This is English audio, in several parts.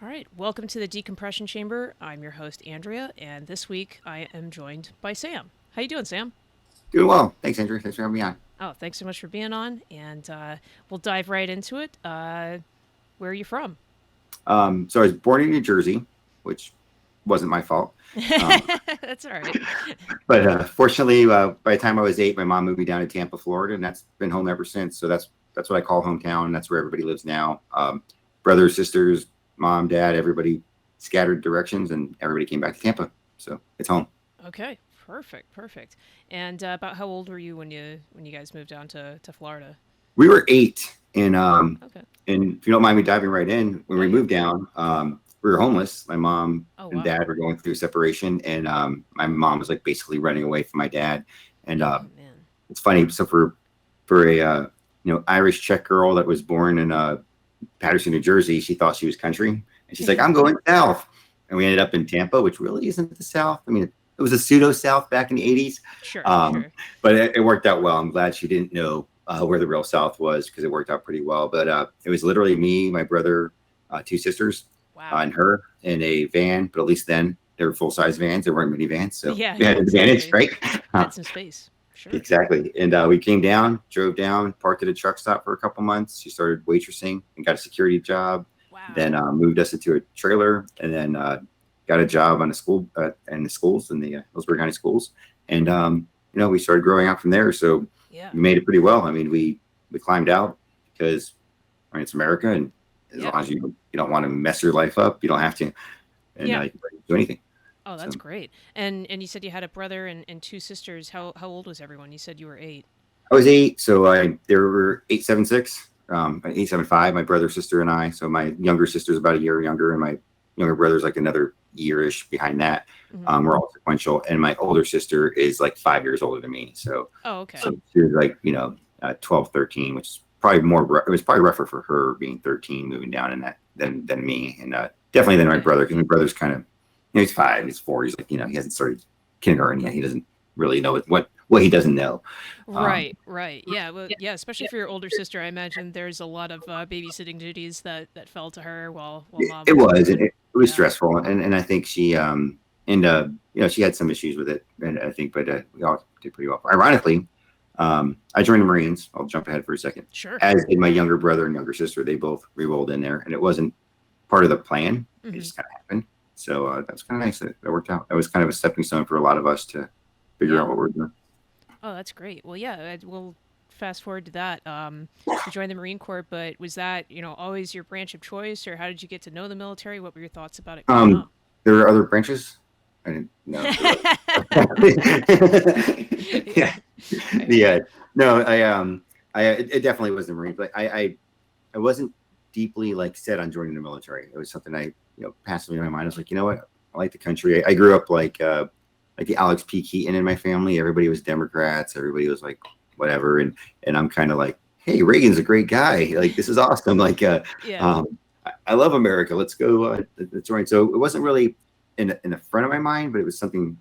All right, welcome to the Decompression Chamber. I'm your host Andrea, and this week I am joined by Sam. How you doing, Sam? Doing well. Thanks, Andrew. Thanks for having me on. Oh, thanks so much for being on, and we'll dive right into it. Where are you from? So I was born in New Jersey, which wasn't my fault. Um, That's all right. but fortunately, by the time I was 8, my mom moved me down to Tampa, Florida, and that's been home ever since. So that's what I call hometown. That's where everybody lives now. Brothers, sisters, mom, dad, everybody scattered directions, and everybody came back to Tampa. So it's home. Okay, perfect, perfect. And about how old were you when you guys moved down to Florida? We were 8, Okay. and if you don't mind me diving right in, when Yeah, we yeah. moved down, we were homeless. My mom Oh and wow. dad were going through separation, and my mom was like basically running away from my dad. And Oh man. it's funny. So for a Irish Czech girl that was born in Patterson, New Jersey, she thought she was country, and she's like, "I'm going south," and we ended up in Tampa, which really isn't the South. I mean, it was a pseudo South back in the '80s, Sure, um, sure. but it worked out well. I'm glad she didn't know where the real South was because it worked out pretty well. But it was literally me, my brother, 2 sisters, Wow. and her in a van. But at least then they were full size vans. They weren't minivans, so Yeah, we yeah, had an advantage, exactly. right? Had some space. Sure. Exactly. And we came down, drove down, parked at a truck stop for a couple months. She started waitressing and got a security job. Then Wow. moved us into a trailer, and then got a job on a school in the schools in the Hillsborough County schools. And we started growing out from there. So Yeah. we made it pretty well. I mean, we climbed out because I mean it's America, and as Yeah. long as you don't want to mess your life up, you don't have to, and Yeah. you can do anything. Oh, So that's great. And you said you had a brother and two sisters. How old was everyone? You said you were 8. I was 8, so I there were 876, 875. My brother, sister, and I. So my younger sister's about a year younger, and my younger brother's like another yearish behind that. Hmm. We're all sequential, and my older sister is like 5 years older than me. So Oh, okay. so she was like 12, 13, which is probably more. It was probably rougher for her being 13, moving down in that than me, and definitely than my Yeah. brother because my brother's kind of he's 5, he's 4, he's like he hasn't started kindergarten yet. He doesn't really know what he doesn't know. Um, Right, right. Yeah, well, yeah, especially for your older sister, I imagine there's a lot of babysitting duties that fell to her while mom it was was, and gone. it was Yeah. stressful, and I think she and she had some issues with it, and I think, but we all did pretty well. Ironically, I joined the Marines. I'll jump ahead for a second. Sure. As did my younger brother and younger sister. They both re-rolled in there, and it wasn't part of the plan. It Hmm. just kind of happened. So that was kind of nice. That worked out. That was kind of a stepping stone for a lot of us to figure Yeah. out what we're doing. Oh, that's great. Well, yeah, we'll fast forward to that. You joined the Marine Corps, but was that, always your branch of choice, or how did you get to know the military? What were your thoughts about it growing up? There are other branches. I didn't know. Yeah, I, yeah. No, it definitely was the Marine, but I wasn't deeply like set on joining the military. It was something I passed me in my mind. I was like, you know what, I like the country. I grew up like the Alex P. Keaton in my family. Everybody was Democrats. Everybody was like whatever, and I'm kind of like, hey, Reagan's a great guy. Like this is awesome. Like yeah. um, I love America. Let's go. Let's join. So it wasn't really in the front of my mind, but it was something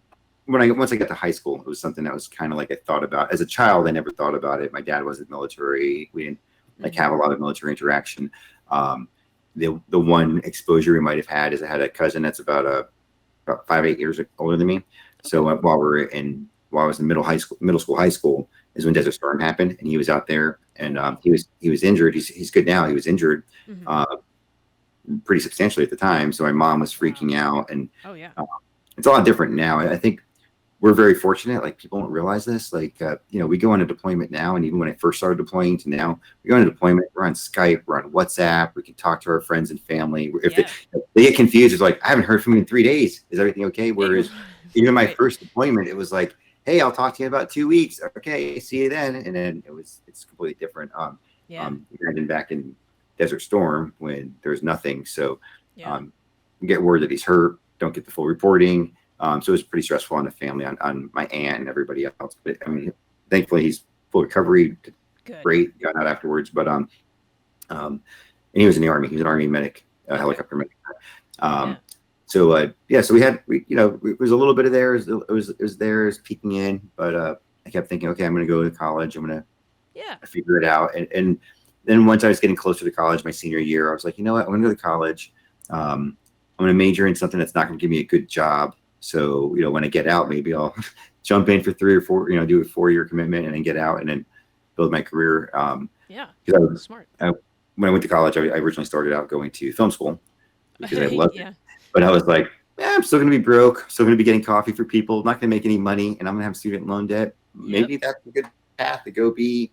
when I once I got to high school, it was something that was kind of like I thought about as a child. I never thought about it. My dad wasn't military. We didn't like Hmm. have a lot of military interaction. Um, the one exposure we might have had is I had a cousin that's about 5, 8 years older than me. Okay. So while I was in middle school, high school is when Desert Storm happened, and he was out there, Oh and wow. he was injured. He's good now. He was injured Hmm. uh, pretty substantially at the time. So my mom was Wow. freaking out, and Oh yeah. uh, it's a lot different now. I think we're very fortunate. Like people don't realize this. Like we go on a deployment now, and even when I first started deploying to now, we go on a deployment. We're on Skype. We're on WhatsApp. We can talk to our friends and family. Yeah. If they get confused, it's like I haven't heard from you in 3 days. Is everything okay? Whereas even my Right. first deployment, it was like, hey, I'll talk to you in about 2 weeks. Okay, see you then. And then it's completely different. Yeah. Imagine back in Desert Storm when there's nothing. So Yeah. um, you get word that he's hurt. Don't get the full reporting. So it was pretty stressful on the family, on my aunt and everybody else. But I mean, thankfully he's full recovery, Good. great, got out afterwards. But and he was in the army. He was an army medic, a Okay. helicopter medic. Um, Yeah. yeah, so it was a little bit of there. It was there, it was peeking in, but I kept thinking, okay, I'm going to go to college. I'm going Yeah. to figure it out. And then once I was getting closer to college, my senior year, I was like, you know what, I'm going to go to college. I'm going to major in something that's not going to give me a good job. So, when I get out, maybe I'll jump in for 3 or 4, do a 4-year commitment and then get out and then build my career. Yeah, smart. When I went to college, I originally started out going to film school because I loved Yeah. it. But I was like, I'm still going to be broke, still going to be getting coffee for people, not going to make any money, and I'm going to have student loan debt. Maybe that's a good path to go be,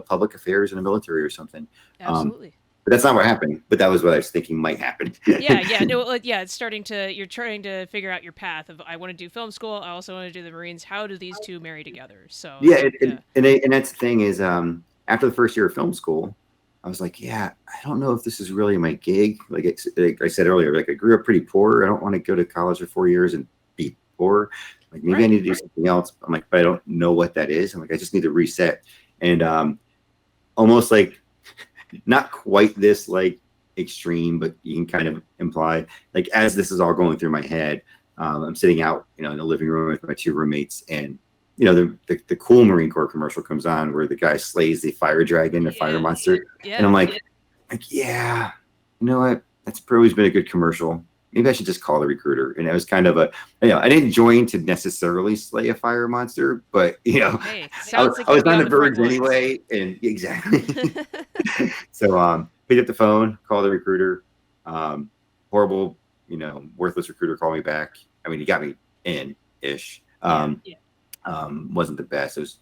public affairs in the military or something. Absolutely. But that's not what happened. But that was what I was thinking might happen. Yeah. No, it's you're trying to figure out your path of, I want to do film school, I also want to do the Marines. How do these two marry together? So Yeah, and that's the thing is, after the first year of film school, I was like, I don't know if this is really my gig. Like I said earlier, like I grew up pretty poor. I don't want to go to college for 4 years and be poor. Like maybe I need to do something else. I'm like, but I don't know what that is. I'm like, I just need to reset. And almost like not quite this like extreme, but you can kind of imply like as this is all going through my head, I'm sitting out, in the living room with my 2 roommates, and the cool Marine Corps commercial comes on where the guy slays the fire dragon, the fire monster, and I'm like, yeah, you know what? That's always been a good commercial. Maybe I should just call the recruiter. And it was kind of I didn't join to necessarily slay a fire monster, but hey, I was on the verge anyway, and exactly. So picked up the phone, called the recruiter. Horrible, worthless recruiter called me back. I mean, he got me in ish. Wasn't the best. It was,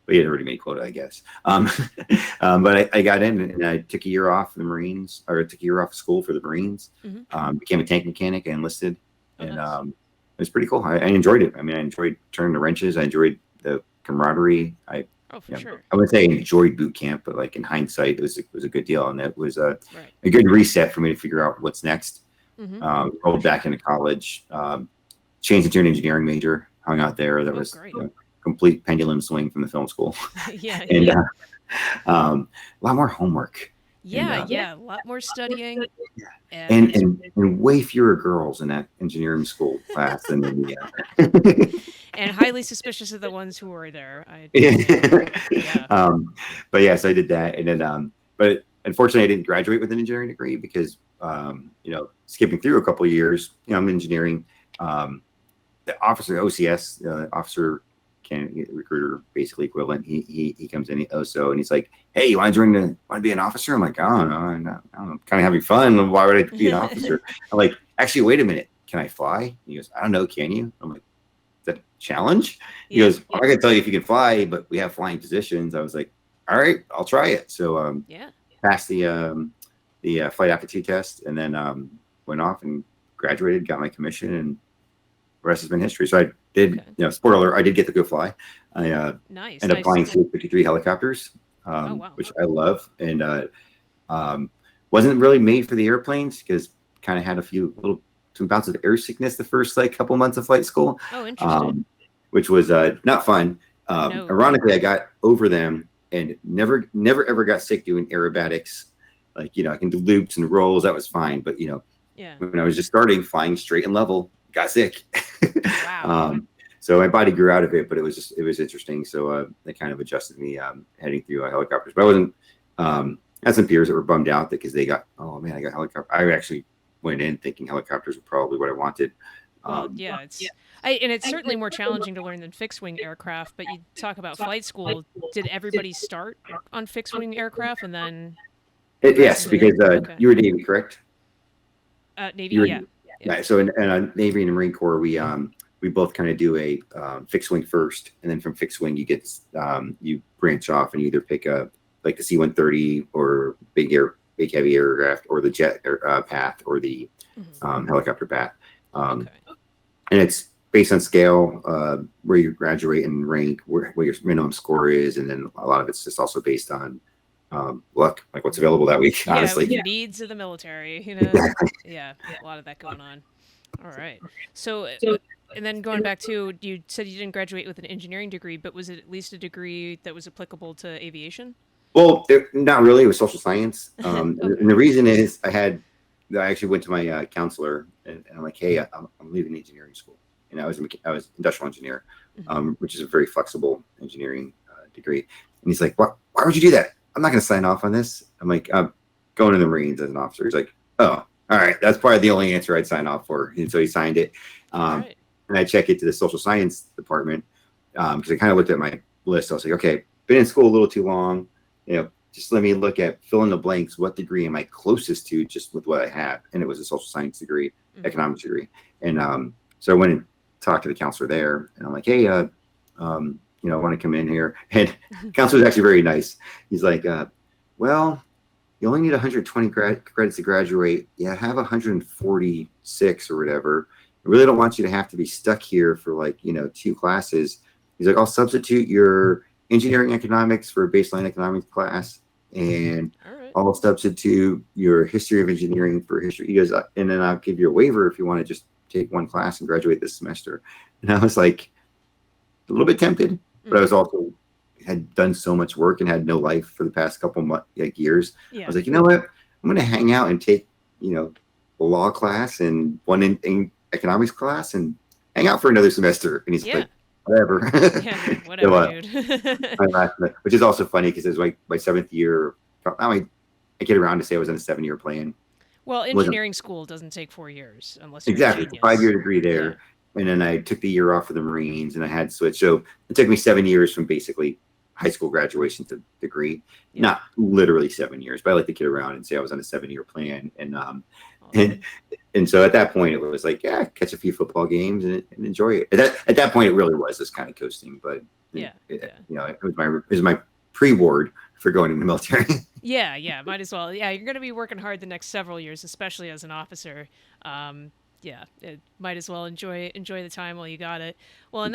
but he had already made quota, I guess. But I got in and I took a year off the Marines, or I took a year off of school for the Marines. Became a tank mechanic. I enlisted, and it was pretty cool. I enjoyed it. I mean, I enjoyed turning the wrenches. I enjoyed the camaraderie. Sure. I wouldn't say I enjoyed boot camp, but like in hindsight, it was a good deal, and it was a good reset for me to figure out what's next. Rolled back into college, changed into an engineering major. Hung out there. That was complete pendulum swing from the film school. And a lot more homework. A lot more studying. And way fewer girls in that engineering school class than and highly suspicious of the ones who were there. But yes, I did that, and then but unfortunately, I didn't graduate with an engineering degree because skipping through a couple of years, I'm engineering. The officer, OCS, officer recruiter, basically equivalent. He comes in, and he's like, "Hey, you want to be an officer?" I'm like, "Oh no, I'm kind of having fun. Why would I be an officer?" I'm like, "Actually, wait a minute. Can I fly?" He goes, "I don't know. Can you?" I'm like, "Is that a challenge?" He goes, "I'm not gonna tell you if you can fly, but we have flying positions." I was like, "All right, I'll try it." So passed the flight aptitude test, and then went off and graduated, got my commission, and the rest has been history. So I did, spoiler alert, I did get to go fly. I ended up flying C-53 helicopters, which I love, and wasn't really made for the airplanes because kind of had some bouts of air sickness the first couple months of flight school. Oh, interesting. Which was not fun. No. Ironically, I got over them and never ever got sick doing aerobatics. I can do loops and rolls. That was fine, but when I was just starting flying straight and level, got sick. Wow. So my body grew out of it, but it was interesting. So they kind of adjusted me heading through helicopters. But I wasn't. I had some peers that were bummed out because they got, oh man, I got helicopter. I actually went in thinking helicopters were probably what I wanted. It's certainly more challenging to learn than fixed wing aircraft. But you talk about flight school. Did everybody start on fixed wing aircraft and then? Yes, because you were Navy, correct? Navy, yeah. So in Navy and the Marine Corps, we both kind of do a fixed wing first, and then from fixed wing you get you branch off and you either pick like the C-130 or big heavy aircraft, or the jet path, or the helicopter path. And it's based on scale, where you graduate and rank, where your minimum score is, and then a lot of it's just also based on luck, like what's available that week. Honestly, the needs of the military. Exactly. A lot of that going on. All right. So, and then going back to, you said you didn't graduate with an engineering degree, but was it at least a degree that was applicable to aviation? Well, not really. It was social science. And the reason is I actually went to my counselor and I'm like, "Hey, I'm leaving engineering school." And I was industrial engineer, which is a very flexible engineering degree. And he's like, "Why would you do that? I'm not going to sign off on this." I'm like, "I'm going to the Marines as an officer." He's like, "Oh, all right, that's probably the only answer I'd sign off for. And so he signed it. All Um, right. and I check it to the social science department because I kind of looked at my list. I was like, okay, been in school a little too long. Just let me look at fill in the blanks. What degree am I closest to just with what I have? And it was a social science degree, economics degree. And so I went and talked to the counselor there, and I'm like, hey, I want to come in here. And the counselor was actually very nice. He's like, well, you only need 120 credits to graduate. Yeah, have 146 or whatever. I really don't want you to have to be stuck here for 2 classes. He's like, I'll substitute your engineering economics for a baseline economics class, and I'll substitute your history of engineering for history. He goes, and then I'll give you a waiver if you want to just take 1 class and graduate this semester. And I was like, a little bit tempted, but I was also had done so much work and had no life for the past couple years. I was like, you know what? I'm going to hang out and take, a law class and 1 in economics class and hang out for another semester. And he's like, whatever. Yeah, whatever, dude. Which is also funny because it was like my 7th year. I get around to say I was in a 7-year plan. Well, engineering school doesn't take 4 years unless you're exactly. A genius. 5-year degree there. Yeah. And then I took the year off for the Marines and I had switched. So it took me 7 years from basically high school graduation to degree. Yeah. Not literally 7 years, but I like to kid around and say I was on a 7-year plan. And so at that point it was like, yeah, catch a few football games and enjoy it. At that point it really was this kind of coasting, but it was my pre-ward for going in the military. Yeah, might as well. Yeah, you're going to be working hard the next several years, especially as an officer. It might as well enjoy the time while you got it. Well, and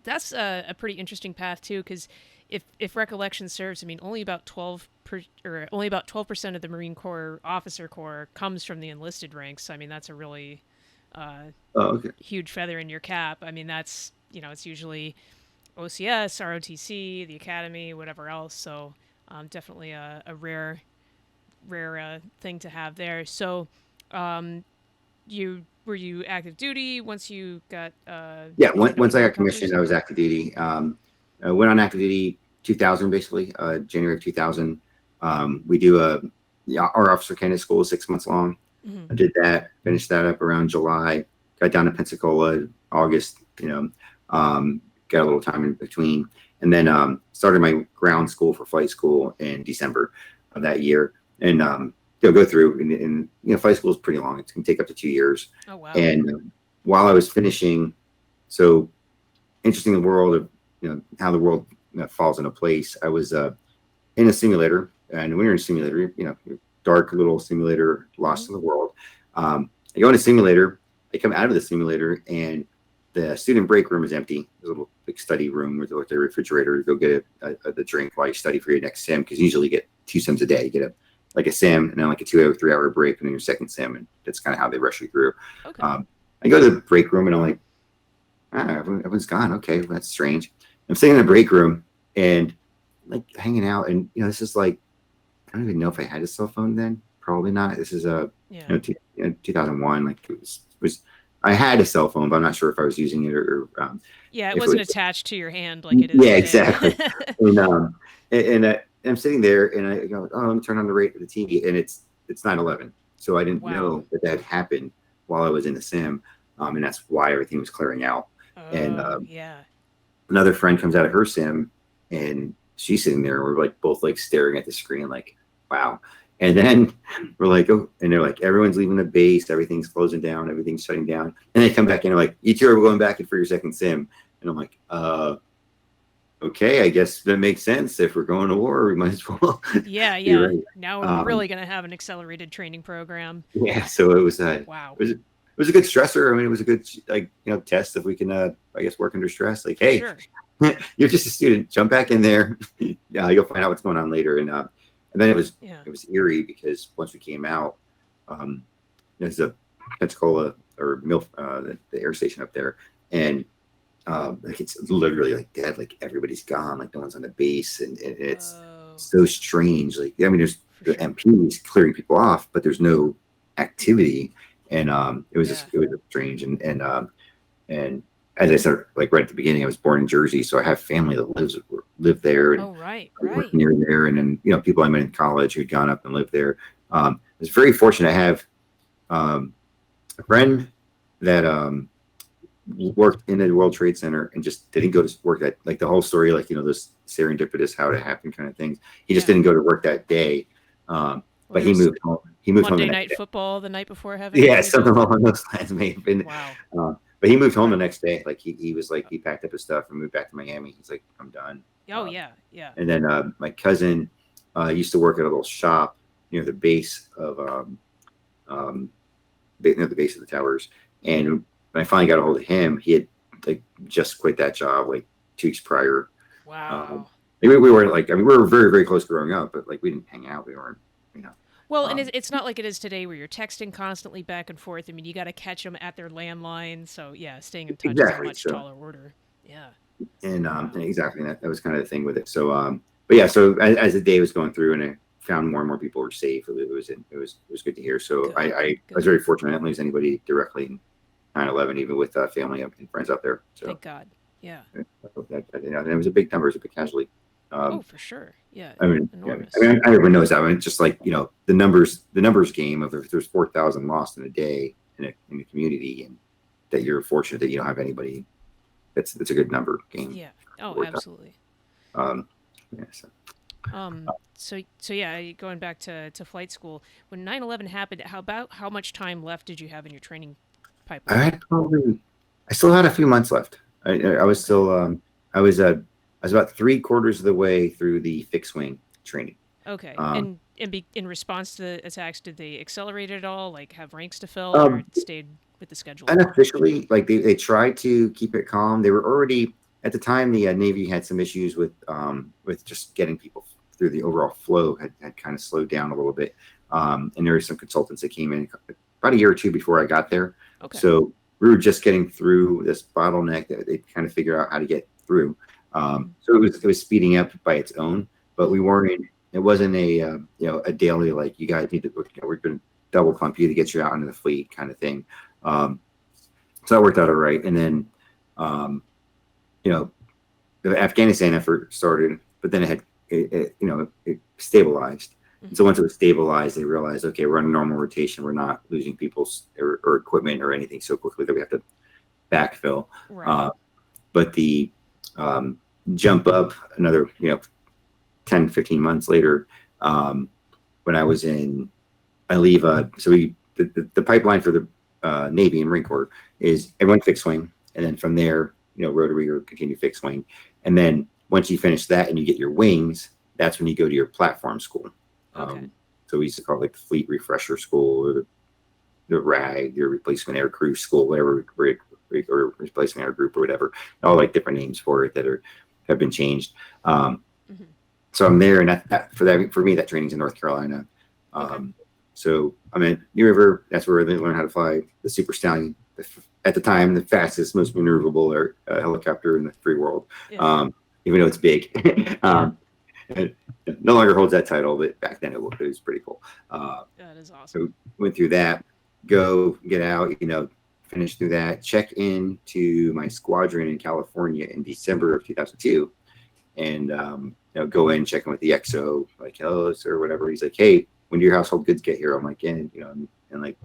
that's a pretty interesting path too, because if recollection serves, I mean, only about 12% of the Marine Corps officer corps comes from the enlisted ranks. I mean, that's a really huge feather in your cap. I mean, that's it's usually OCS, ROTC, the academy, whatever else. So definitely a rare thing to have there. So were you active duty once you got once I got commissioned, I was active duty. I went on active duty 2000, basically January of 2000. We do our officer candidate school is 6 months long. I did that, finished that up around July, got down to Pensacola August, got a little time in between, and then started my ground school for flight school in December of that year. And go through and flight school is pretty long. It can take up to 2 years. Oh, wow. And while I was finishing, so interesting the world of how the world falls into place. I was in a simulator, and when you're in a simulator, dark little simulator, lost in the world. I go in a simulator, I come out of the simulator, and the student break room is empty. There's a little big study room with the refrigerator to go get a drink while you study for your next sim, because you usually get 2 sims a day. You get a sim and then like a 2 or 3 hour break and then your second sim, and that's kind of how they rush you through. Okay. I go to the break room and I'm like, everyone's gone. Okay, well, that's strange. I'm sitting in the break room and like hanging out, and this is like, I don't even know if I had a cell phone then. Probably not. This is 2001. Like it was I had a cell phone, but I'm not sure if I was using it or it wasn't attached to your hand like it is. Yeah, exactly. and I'm sitting there and I go, let me turn on the TV, and it's 9/11. So I didn't know that happened while I was in the sim, and that's why everything was clearing out. Another friend comes out of her sim, and she's sitting there, and we're like both like staring at the screen, like, wow. And then we're like, oh, and they're like, everyone's leaving the base, everything's closing down, everything's shutting down. And they come back in and like, you two are going back in for your second sim. And I'm like, okay, I guess that makes sense. If we're going to war, we might as well. Yeah. Right. Now we're really going to have an accelerated training program. Yeah. So it was wow. It was a good stressor. I mean, it was a good test if we can I guess work under stress. Like, hey, sure. You're just a student. Jump back in there. You'll find out what's going on later. And then it was eerie because once we came out, there's a Pensacola or the air station up there, and like it's literally like dead. Like everybody's gone. Like no one's on the base, and it's so strange. Like I mean, there's the MPs clearing people off, but there's no activity, and it was strange. And as I said, like right at the beginning, I was born in Jersey, so I have family that live there. And right. Work near there, and then people I met in college who'd gone up and lived there. I was very fortunate to have A friend that worked in the World Trade Center and just didn't go to work that, like the whole story, like, those serendipitous how it happened kind of things. He just Yeah. didn't go to work that day. Well, But there he was moved home. He moved home the Monday next Night day. Football the night before having Yeah, everybody something go. along those lines may have been. Wow. But he moved home the next day. Like he was like, he packed up his stuff and moved back to Miami. He's like, I'm done. Oh yeah, yeah. And then my cousin used to work at a little shop near the base of um, near the base of the towers. And when I finally got a hold of him, he had like just quit that job like 2 weeks prior. Um, Wow. we weren't like, I mean, we were very, very close growing up, but like we didn't hang out. We weren't, you know. Well, and Um, it's not like it is today where you're texting constantly back and forth. I mean, you got to catch them at their landline. So yeah, staying in touch is a exactly. much So, taller order. Yeah. and Wow. exactly that was kind of the thing with it. So, but yeah, so as the day was going through and I found more and more people were safe, it was good to hear. So Good. I was Good. very fortunate. I didn't lose anybody directly in 9/11, even with family and friends out there. So Thank God. Yeah. and it was a big number, it was a big casualty. Oh, Um, for sure. Yeah. I mean, yeah, I Enormous. mean, everyone knows that. I mean, it's just like, the numbers game of if there's 4,000 lost in a day in a community, and that you're fortunate that you don't have anybody. That's a good number game. Yeah. Oh, 4,000. absolutely. Um, yeah, so. So yeah, going back to flight school, when 9/11 happened, how much time left did you have in your training I pipeline? had probably, I still had a few months left. I was Okay. still, I was about 3/4 of the way through the fixed wing training. Okay. Um, And in response to the attacks, did they accelerate it all? Like have ranks to fill, or um, stayed with the schedule? Unofficially, like they tried to keep it calm. They were already at the time the Navy had some issues with just getting people through. The overall flow had kind of slowed down a little bit, and there were some consultants that came in about a year or two before I got there. Okay. So we were just getting through this bottleneck that they kind of figured out how to get through. Hmm. So it was speeding up by its own, but we Hmm. weren't in. It wasn't a daily, like, you guys need to, we're going to double pump you to get you out into the fleet kind of thing. Um, so that worked out all right. And then, um, you know, the Afghanistan effort started, but then it stabilized. And so Hmm. once it was stabilized, they realized, okay, we're on a normal rotation. We're not losing people's or equipment or anything so quickly that we have to backfill. Right. Uh, but the um, jump up another, 10, 15 months later, um, when I leave, the pipeline for the Navy and Marine Corps is everyone fixed wing. And then from there, rotary or continue fixed wing. And then once you finish that and you get your wings, that's when you go to your platform school. Okay. So we used to call it like the Fleet Refresher School, or the RAG, your Replacement Air Crew School, whatever, or Replacement Air Group or whatever, all like different names for it that have been changed. Um, Hmm. so I'm there, and for me, that training's in North Carolina. Okay. So I'm at New River. That's where they learn how to fly the Super Stallion. At the time, the fastest, most maneuverable helicopter in the free world. Yeah. Um, Even though it's big, Yeah. it no longer holds that title, but back then it was pretty cool. That is awesome. So went through that, go get out, finish through that, check in to my squadron in California in December of 2002, and go in, check in with the XO, like, hello, sir, whatever. He's like, hey, when do your household goods get here? I'm like, in like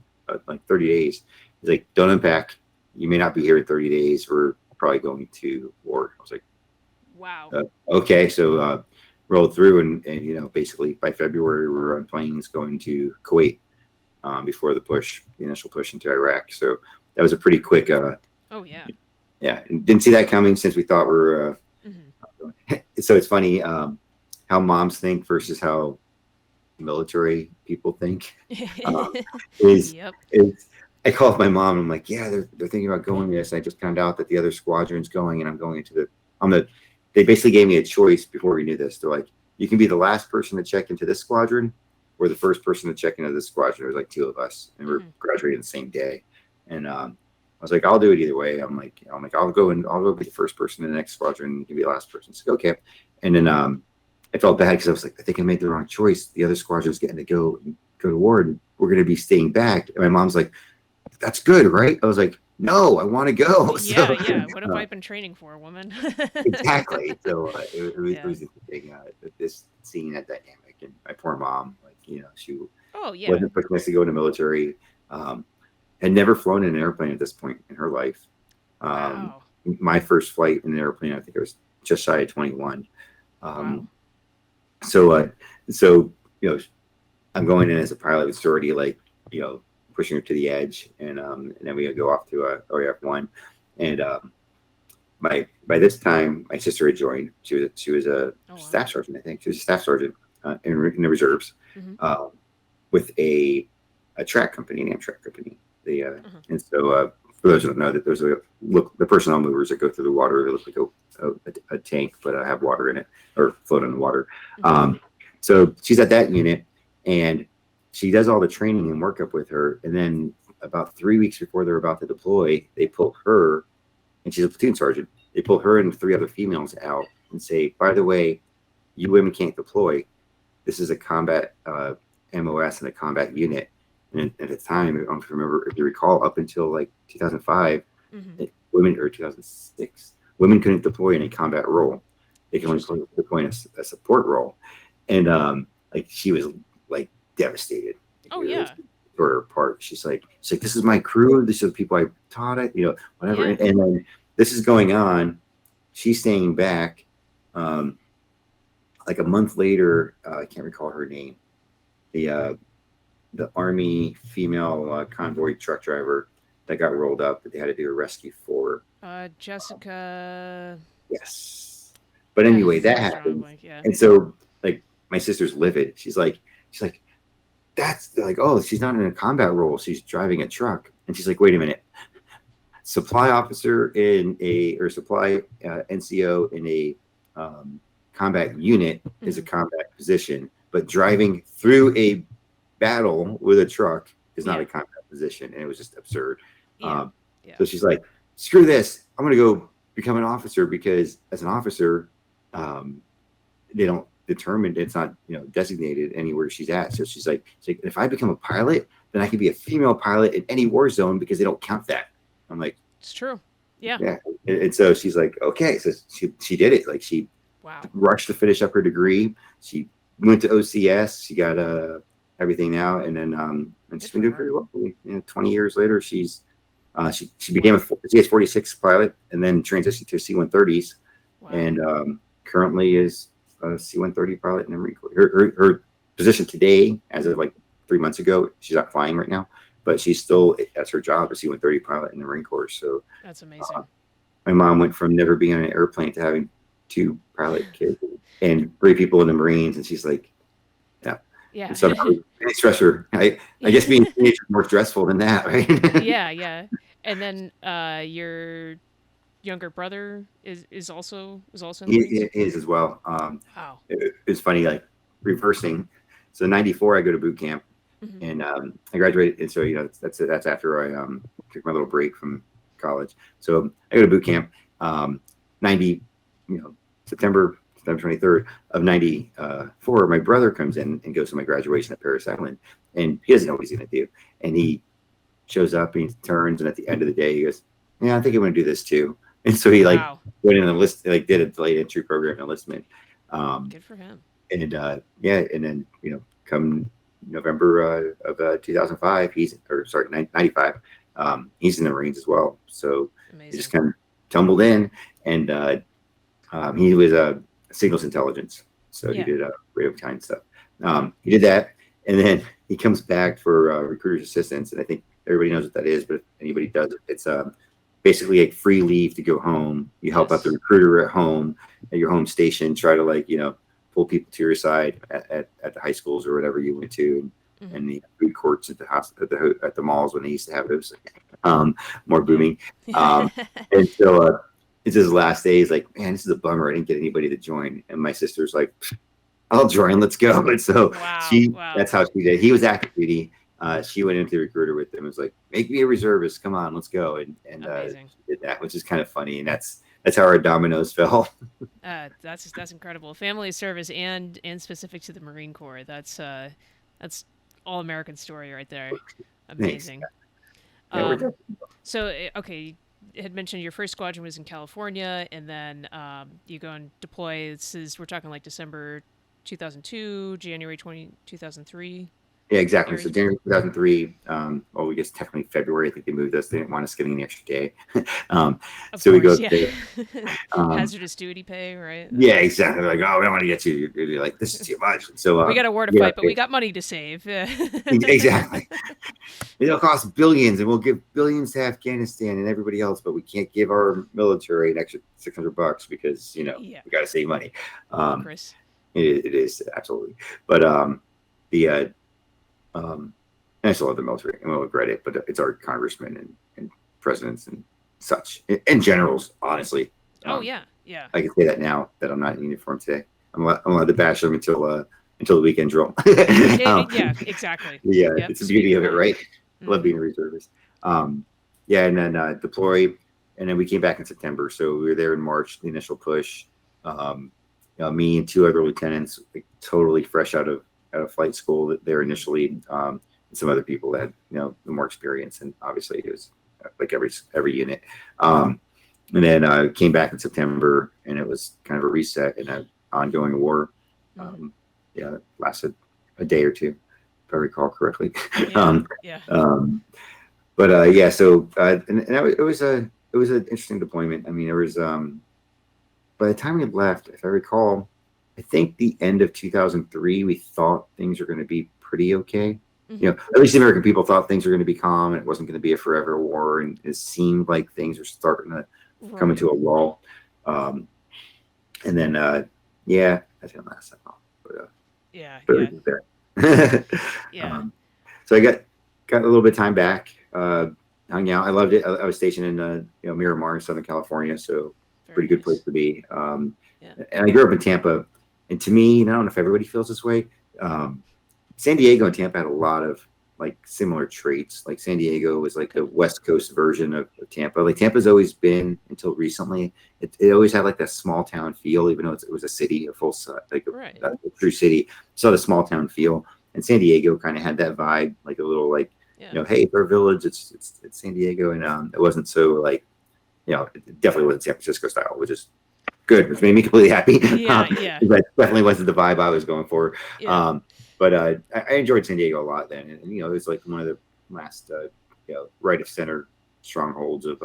30 days. He's like, don't unpack. You may not be here in 30 days. We're probably going to war. I was like, Wow. okay. So rolled through, and basically by February, we were on planes going to Kuwait before the initial push into Iraq. So that was a pretty quick, Oh yeah. yeah, didn't see that coming, since we thought we were. Hmm. So it's funny how moms think versus how military people think. Um, is Yep. is I called my mom. And I'm like, yeah, they're thinking about going this. I just found out that the other squadron's going, and I'm going into the. They basically gave me a choice before we knew this. They're like, you can be the last person to check into this squadron, or the first person to check into this squadron. There's like 2 of us, and we're Hmm. graduating the same day. And I was like, I'll do it either way. I'm like, I'll go be the first person in the next squadron. You can be the last person. So okay. And then I felt bad because I was like, I think I made the wrong choice. The other squadron's getting to go to war, and we're going to be staying back. And my mom's like, that's good, right? I was like, no, I want to go. Yeah. So Yeah. What have I been training for, woman? exactly. So it Yeah. was interesting, this seeing that dynamic, and my poor mom, like, she Oh yeah. wasn't pushing us to go in the military. Um, had never flown in an airplane at this point in her life. Um, Wow. my first flight in an airplane, I think I was just shy of 21. Wow. Um, so, so I'm going in as a pilot. It's already like pushing her to the edge, and then we go off to a OEF1, and my by this time my sister had joined. She was a Oh wow. staff sergeant, I think. She was a staff sergeant in the reserves, Mhm. um, with a track company, an Amtrak company. They Uh-huh. and so for those who don't know, that there's a look the personnel movers that go through the water. They look like a tank, but have water in it or float in the water. Mhm. Um, so she's at that unit, and she does all the training and workup with her. And then about 3 weeks before they're about to deploy, they pull her, and she's a platoon sergeant. They pull her and three other females out and say, by the way, you women can't deploy. This is a combat MOS and a combat unit. And at the time, I don't remember if you recall, up until like 2005, Mhm. women, or 2006, women couldn't deploy in a combat role. They can only Interesting. deploy in a support role. And like she was like devastated. Oh It was yeah. tore her apart. She's like, this is my crew. These are the people I taught it. Whatever. Yeah. And then this is going on. She's staying back. Um, like a month later, I can't recall her name. The the Army female convoy truck driver that got rolled up that they had to do a rescue for. Jessica. Yes. But Yeah. anyway, that Just drawing a happens. blank. Yeah. And so like my sister's livid. She's like, that's like, oh, she's not in a combat role. She's driving a truck. And she's like, wait a minute. Supply officer in a or supply NCO in a combat unit is a Mhm. combat position, but driving through a battle with a truck is not Yeah. a combat position, and it was just absurd. Yeah. Um, Yeah. so she's like, "Screw this! I'm going to go become an officer because as an officer, um, they don't determine it's not designated anywhere she's at. So she's like, if I become a pilot, then I can be a female pilot in any war zone because they don't count that. I'm like, It's true. Yeah. yeah. And so she's like, okay. So she did it. Like she Wow. rushed to finish up her degree. She went to OCS. She got everything now, and then and Good she's been for doing her. pretty well. 20 years later, she became a CS-46 pilot and then transitioned to C-130s, Wow. and currently is a C-130 pilot in the Marine Corps. Her position today, as of like 3 months ago, she's not flying right now, but she's still that's her job, a C-130 pilot in the Marine Corps. So That's uh, amazing. my mom went from never being on an airplane to having two pilot kids and three people in the Marines, and she's like, yeah. Yeah. And somehow any stressor. I guess being a teenager is more stressful than that, right? Yeah. Yeah. And then your younger brother is also in the He Marines. is as well. Wow. It's funny, like reversing. So '94, I go to boot camp, Mhm. and I graduated. And so that's after I took my little break from college. So I go to boot camp. 90, you know, September 23rd of '94. My brother comes in and goes to my graduation at Paris Island, and he doesn't know what he's going to do. And he shows up and he turns, and at the end of the day, he goes, "Yeah, I think I'm going to do this too." And so he like Wow. went in a list, like did a delayed entry program enlistment. Um, Good for him. and yeah, and then come November of 2005, he's or sorry 95, he's in the Marines as well. So he just Amazing. kind of tumbled in, and he was a signals intelligence, so he Yeah. did radio kind stuff. He did that, and then he comes back for recruiter's assistance, and I think everybody knows what that is. But if anybody does it, it's basically a free leave to go home. You help out the Yes. recruiter at home, at your home station, try to pull people to your side at the high schools or whatever you went to, Mhm. and the food courts at the at the malls when they used to have those, more Yeah. booming. Um, and so it's his last day. He's like, man, this is a bummer. I didn't get anybody to join. And my sister's like, I'll join. Let's go. And so Wow. Wow. that's how she did. He was active duty. She went into the recruiter with him. And was like, make me a reservist. Come on, let's go. And Amazing. she did that, which is kind of funny. And that's how our dominoes fell. That's incredible. Family service and specific to the Marine Corps. That's all American story right there. Thanks. Amazing. Yeah, we're Um, definitely. so okay, you had mentioned your first squadron was in California, and then you go and deploy. We're talking like December 2002, January 2003. Yeah, exactly. Areas So of January 2003, well, we guess technically February, I think they moved us. They didn't want us getting an extra day. um, Of so we go course, yeah. to, um, Hazardous duty pay, right? yeah, exactly. Like, oh, we don't want to get you. You're like, this is too much. So, We got a war to yeah, fight, but we got money to save. Yeah. exactly. It'll cost billions, and we'll give billions to Afghanistan and everybody else, but we can't give our military an extra $600 because Yeah. we got to save money. Um, Ludicrous. it is absolutely, but the and I still love the military and we'll regret it, but it's our congressmen and presidents and such and generals. Honestly, Oh yeah, yeah. I can say that now that I'm not in uniform today. I'm allowed to bash them until the weekend drill. Yeah, exactly. Yeah, Yep. it's the Speak beauty your of it, mind. right? I love Hmm. being a reservist. Yeah, and then deploy, and then we came back in September. So we were there in March, the initial push. Me and two other lieutenants, like, totally fresh out of flight school there initially. And some other people that had more experience, and obviously it was like every unit. And then came back in September, and it was kind of a reset and an ongoing war. Hmm. Yeah, it lasted a day or two, if I recall correctly. Yeah, yeah. But yeah, so it was an interesting deployment. I mean, there was by the time we left, if I recall, I think the end of 2003, we thought things were going to be pretty okay. Hmm. At least the American people thought things were going to be calm and it wasn't going to be a forever war. And it seemed like things were starting to come Right. into a lull. Um, and then, yeah, that didn't last that long, Yeah, but yeah, it was there. yeah. So I got a little bit of time back, hung out. I loved it. I was stationed in Miramar in Southern California, so Very pretty good place nice. to be. Yeah. And I grew up in Tampa, and to me, and I don't know if everybody feels this way. San Diego and Tampa had a lot of like similar traits. Like San Diego was like Okay. the West Coast version of Tampa. Like Tampa's always been until recently. It always had like that small town feel, even though it was a city, a full like Right. a true city. So the small town feel. And San Diego kind of had that vibe, like a little like Yeah. hey, it's our village. It's San Diego, and it wasn't so like it definitely wasn't San Francisco style, which is good, which made me completely happy. Yeah, yeah, That definitely wasn't the vibe I was going for. yeah. But I enjoyed San Diego a lot then, and it was like one of the last right of center strongholds of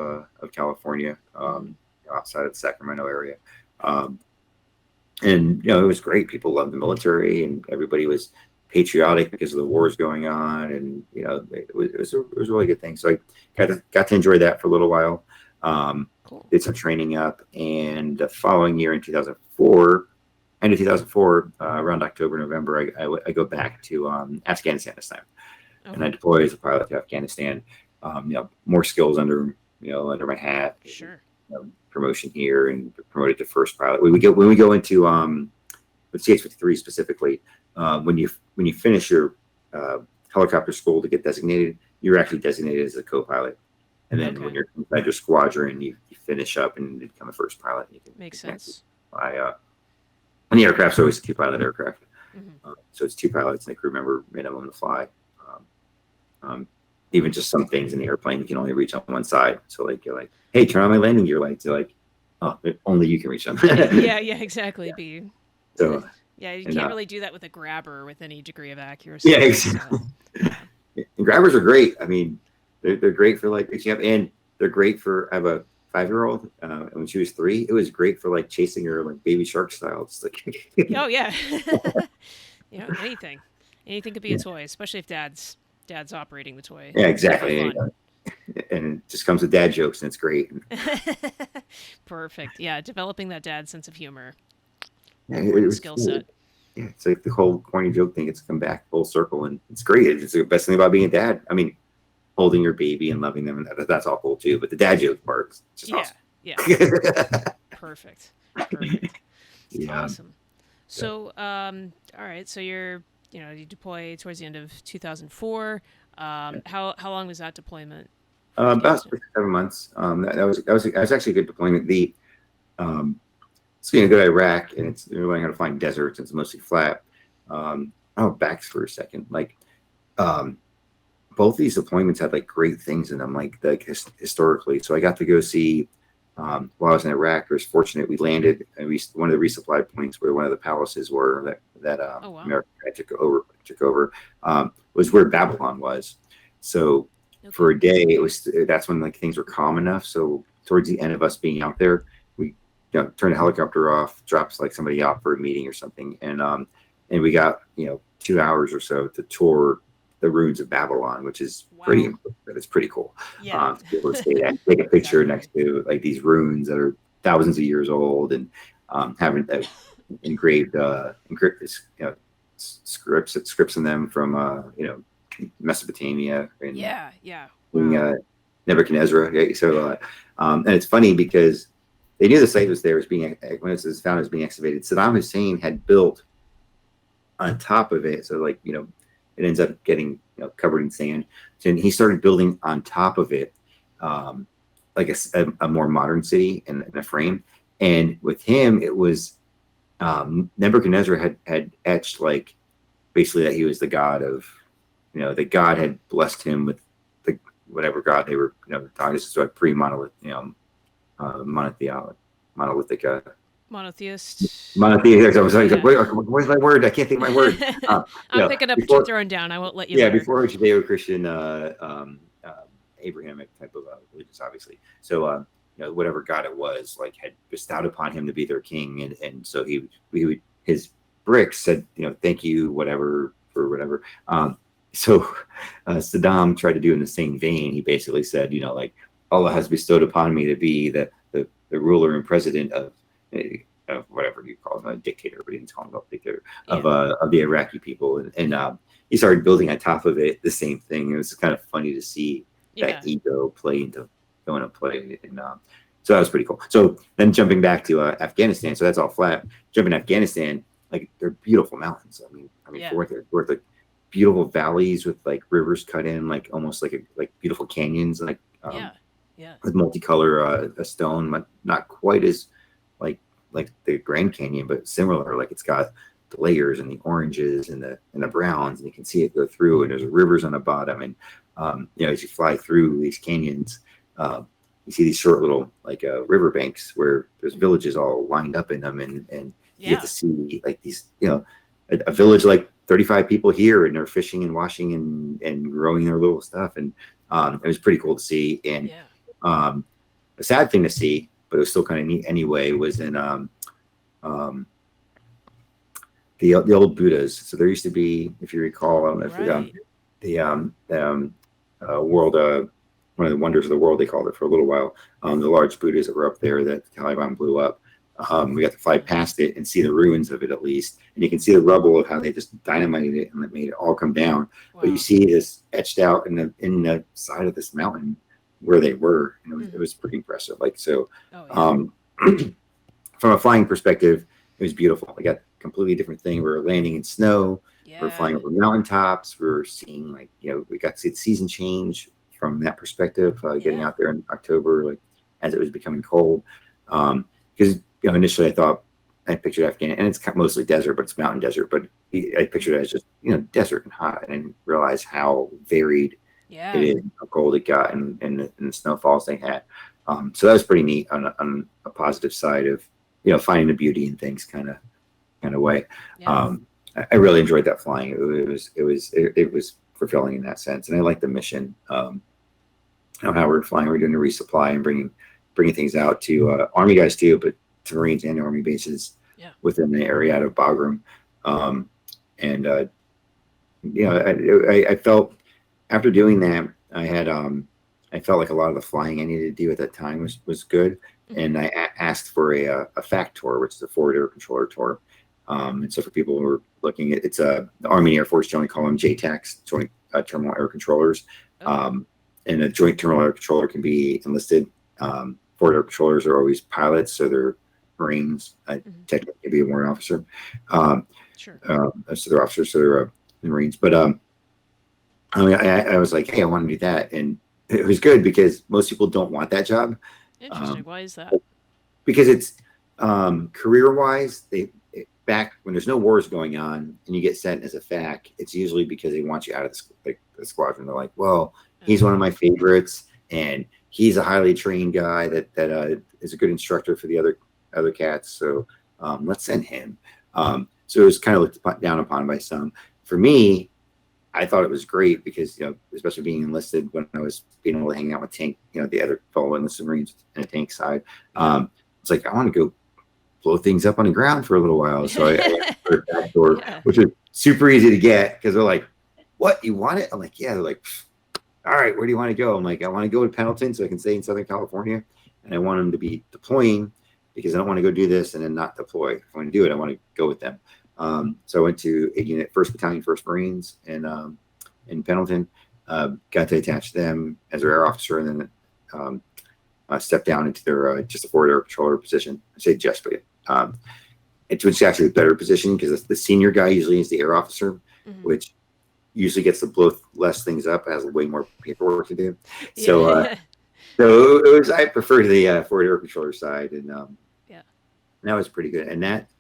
California, Hmm. outside of the Sacramento area. And it was great. People loved the military, and everybody was patriotic because of the wars going on, and it was a really good thing. So I got to enjoy that for a little while. Cool. Did some training up, and the following year in 2004, end of 2004, around October, November, I go back to Afghanistan this time, and I Okay. deploy as a pilot to Afghanistan. More skills under my hat. Sure. Promotion here and promoted to first pilot. When we go into with CH-53 specifically, when you finish your helicopter school to get designated, you're actually designated as a co-pilot. And then Okay. when you're inside your squadron, you finish up and become a first pilot. And Makes you can sense. fly. And the aircraft's always a two-pilot aircraft, Hmm. so it's two pilots and a crew member minimum to fly. Um, Even just some things in the airplane you can only reach on one side. So like you're like, hey, turn on my landing gear lights. You're like, oh, only you can reach them. Yeah, yeah, exactly. So Yeah, you and can't really do that with a grabber with any degree of yeah, accuracy. exactly. So, yeah. And grabbers are great. I mean, they're great for like reaching up, and they're great for. I have a 5-year-old. And when she was 3, it was great for like chasing her like baby shark style. It's like Oh yeah. Anything. Anything could be a yeah, toy, especially if dad's operating the toy. yeah, It's super exactly. fun. And it just comes with dad jokes, and it's great. Perfect. Yeah, developing that dad sense of humor. Yeah, it Important was skill cool. set. Yeah, it's like the whole corny joke thing. It's come back full circle, and it's great. It's the best thing about being a dad. I mean, holding your baby and loving them, and that's all cool too. But the dad joke part is just Yeah. Yeah. awesome. Perfect. Perfect. Yeah. Awesome. So, all right. So you deploy towards the end of 2004. How long was that deployment for About Afghanistan? 6 or 7 months. That was actually a good deployment. Um, so go to Iraq, and you're learning how to find deserts. It's mostly flat. Backs for a second. Like, both these deployments had like great things in them, like historically. So I got to go see while I was in Iraq, I was fortunate we landed and one of the resupply points where one of the palaces were that Oh wow. America took over was where Babylon was. So Okay. for a day, that's when like things were calm enough. So towards the end of us being out there, we turned a helicopter off, drops like somebody out for a meeting or something, and we got 2 hours or so to tour the ruins of Babylon, which is pretty Wow. impressive. It's pretty cool Yeah. to be able to stay there, take a picture Definitely. next to like these ruins that are thousands of years old, and having engraved encrypted scripts in them from Mesopotamia and Yeah. Yeah. Wow. Nebuchadnezzar. Okay? So and it's funny because they knew the site was there, when it was found, it was being excavated. Saddam Hussein had built on top of it, so like it ends up getting covered in sand. So he started building on top of it, like a more modern city in a frame. And with him, it was Nebuchadnezzar had etched like basically that he was the god of, that God had blessed him with the whatever god they were, this is a pre-monolith, monolithic Monotheist. monotheistic. I was like, Yeah. where's my word? I can't think of my word. I'm picking up what you're throwing down. I won't let you litter. Before Judeo-Christian, Abrahamic type of religious, obviously. So, whatever god it was, like had bestowed upon him to be their king, and so he would his bricks said, thank you, whatever for whatever. So Saddam tried to do in the same vein. He basically said, like Allah has bestowed upon me to be the ruler and president of whatever you call him, a dictator, but he didn't call him a dictator of the Iraqi people, and he started building on top of it the same thing. It was kind of funny to see that ego play into going to play, and so that was pretty cool. So then jumping back to Afghanistan, so that's all flat. Jumping to Afghanistan, like they're beautiful mountains. I mean, worth like beautiful valleys with like rivers cut in, like almost like beautiful canyons, like with multicolor stone, but not quite as like the Grand Canyon, but similar. Like it's got the layers and the oranges and the browns, and you can see it go through. And there's rivers on the bottom, and as you fly through these canyons, you see these short little like river banks where there's villages all lined up in them, and you get to see like these a village like 35 people here, and they're fishing and washing and growing their little stuff, and it was pretty cool to see. And a sad thing to see, but it was still kind of neat anyway, was in the old Buddhas. So there used to be, if you recall, I don't know if the world, one of the wonders of the world, they called it for a little while. The large Buddhas that were up there that the Taliban blew up. We got to fly past it and see the ruins of it at least, and you can see the rubble of how they just dynamited it and it made it all come down. Wow. But you see this etched out in the side of this mountain where they were, and it was pretty impressive. Like so, from a flying perspective, it was beautiful. We got a completely different thing. We were landing in snow. We were flying over mountaintops. We were seeing we got to see the season change from that perspective. Getting out there in October, like as it was becoming cold, because initially I pictured Afghanistan, and it's mostly desert, but it's mountain desert. But I pictured it as just desert and hot, and didn't realize how varied it is, how cold it got, and the snowfalls they had. So that was pretty neat on a positive side of finding the beauty in things kind of way. I really enjoyed that flying. It was fulfilling in that sense, and I like the mission. How we're flying, we're doing a resupply and bringing things out to Army guys too, but to Marines and Army bases within the area out of Bagram. I felt after doing that, I felt like a lot of the flying I needed to do at that time was good, and I asked for a FAC tour, which is a forward air controller tour. And so for people who are looking at, it's the Army and Air Force generally call them JTACs, Joint Terminal Air Controllers. And a joint terminal air controller can be enlisted. Forward air controllers are always pilots, so they're Marines. Technically, could be a warrant officer. So they're officers, so they're Marines. But I was like, hey, I want to do that, and it was good because most people don't want that job. Interesting. Why is that? Because it's career-wise, back when there's no wars going on and you get sent as a FAC, it's usually because they want you out of the squadron. They're like, well, he's one of my favorites, and he's a highly trained guy that is a good instructor for the other cats. So let's send him. So it was kind of looked down upon by some. For me, I thought it was great because, especially being enlisted when I was being able to hang out with tank, the other fellow enlisted Marines in a tank side. It's like, I want to go blow things up on the ground for a little while. So I went for a back door, which is super easy to get because they're like, what, you want it? I'm like, yeah. They're like, all right, where do you want to go? I'm like, I want to go to Pendleton so I can stay in Southern California. And I want them to be deploying because I don't want to go do this and then not deploy. If I want to do it, I want to go with them. So I went to a unit, 1st Battalion, 1st Marines in Pendleton, got to attach them as their air officer, and then stepped down into their just a forward air patroller position. I say just, but it's actually a better position because the senior guy usually is the air officer, which usually gets to blow less things up, has way more paperwork to do. So I prefer the forward air patroller side, and that was pretty good. And that,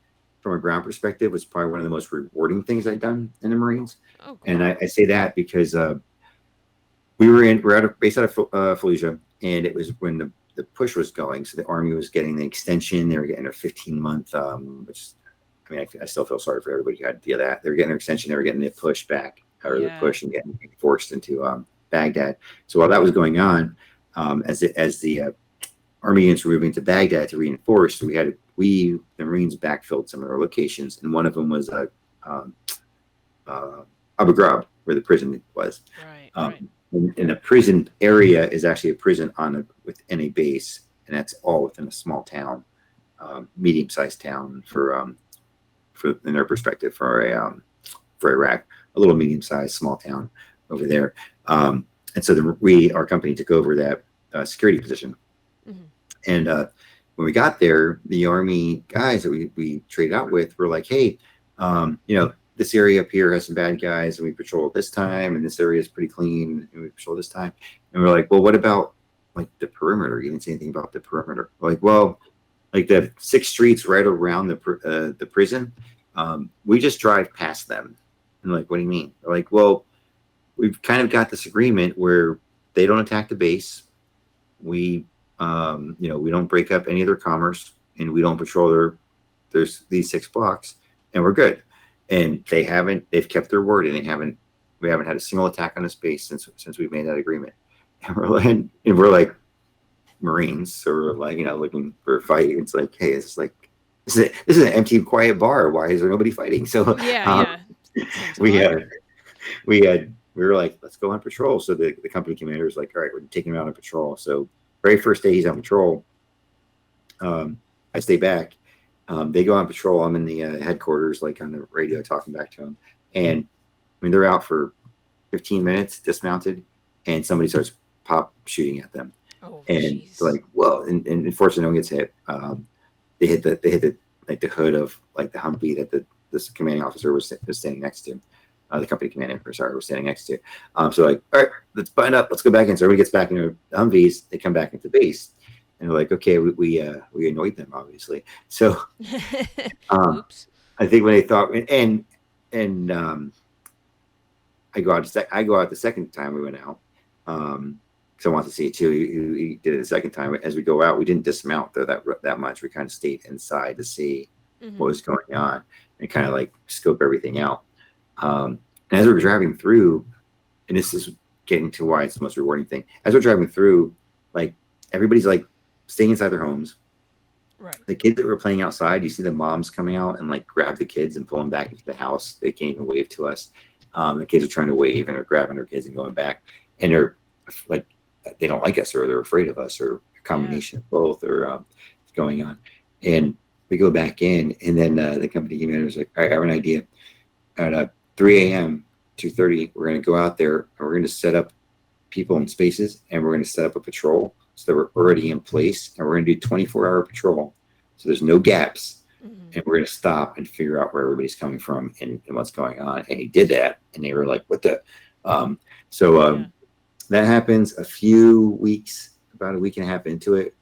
from a ground perspective, was probably one of the most rewarding things I've done in the Marines. Oh, cool. And I say that because we're at a base out of Fallujah, and it was when the push was going. So the Army was getting the extension. They were getting a 15-month, which, I mean, I still feel sorry for everybody who had to deal with that. They were getting their extension. They were getting the push back, or the push, and getting forced into Baghdad. So while that was going on, as the Army units were moving to Baghdad to reinforce, the Marines backfilled some of our locations, and one of them was Abu Ghraib, where the prison was. Right. And the prison area is actually a prison within a base, and that's all within a small town, medium-sized town for in their perspective for Iraq, a little medium-sized small town over there. And so our company took over that security position, and when we got there, the Army guys that we traded out with were like, hey, this area up here has some bad guys, and we patrol at this time, and this area is pretty clean, and we patrol this time. And we're like, well, what about like the perimeter? You didn't say anything about the perimeter. We're like, well, like the 6 streets right around the prison, we just drive past them. And like, what do you mean? They're like, well, we've kind of got this agreement where they don't attack the base. We don't break up any of their commerce, and we don't patrol there's these 6 blocks, and we're good. And they've kept their word, and we haven't had a single attack on this base since we've made that agreement. And we're like Marines, so we're like, looking for a fight. It's like, hey, this is an empty, quiet bar. Why is there nobody fighting? So we were like, let's go on patrol. So the company commander was like, all right, we're taking him out on patrol. So very first day he's on patrol, I stay back. They go on patrol. I'm in the headquarters, like on the radio, talking back to them. And I mean, they're out for 15 minutes, dismounted, and somebody starts pop shooting at them. Oh, and it's like, whoa! And unfortunately, no one gets hit. They hit the hood of like the Humvee that this commanding officer was standing next to. The company commanding officer was standing next to. So like, all right, let's button up. Let's go back in. So everybody gets back into the Humvees. They come back into base. And they're like, okay, we annoyed them, obviously. So I think when they thought, and I go out the second time we went out, because I wanted to see it too. He did it the second time. As we go out, we didn't dismount though that much. We kind of stayed inside to see what was going on and kind of like scope everything out. And as we were driving through, and this is getting to why it's the most rewarding thing. As we're driving through, like everybody's like staying inside their homes. Right. The kids that were playing outside, you see the moms coming out and like grab the kids and pull them back into the house. They can't even wave to us. The kids are trying to wave and are grabbing their kids and going back. And they're like, they don't like us, or they're afraid of us, or a combination of both, or going on. And we go back in, and then the company commander was like, all right, I have an idea. At 3 a.m., 2:30, we're going to go out there and we're going to set up people in spaces, and we're going to set up a patrol. So we're already in place, and we're going to do 24-hour patrol. So there's no gaps, and we're going to stop and figure out where everybody's coming from and what's going on. And he did that, and they were like, what the? That happens a few weeks, about a week and a half into it.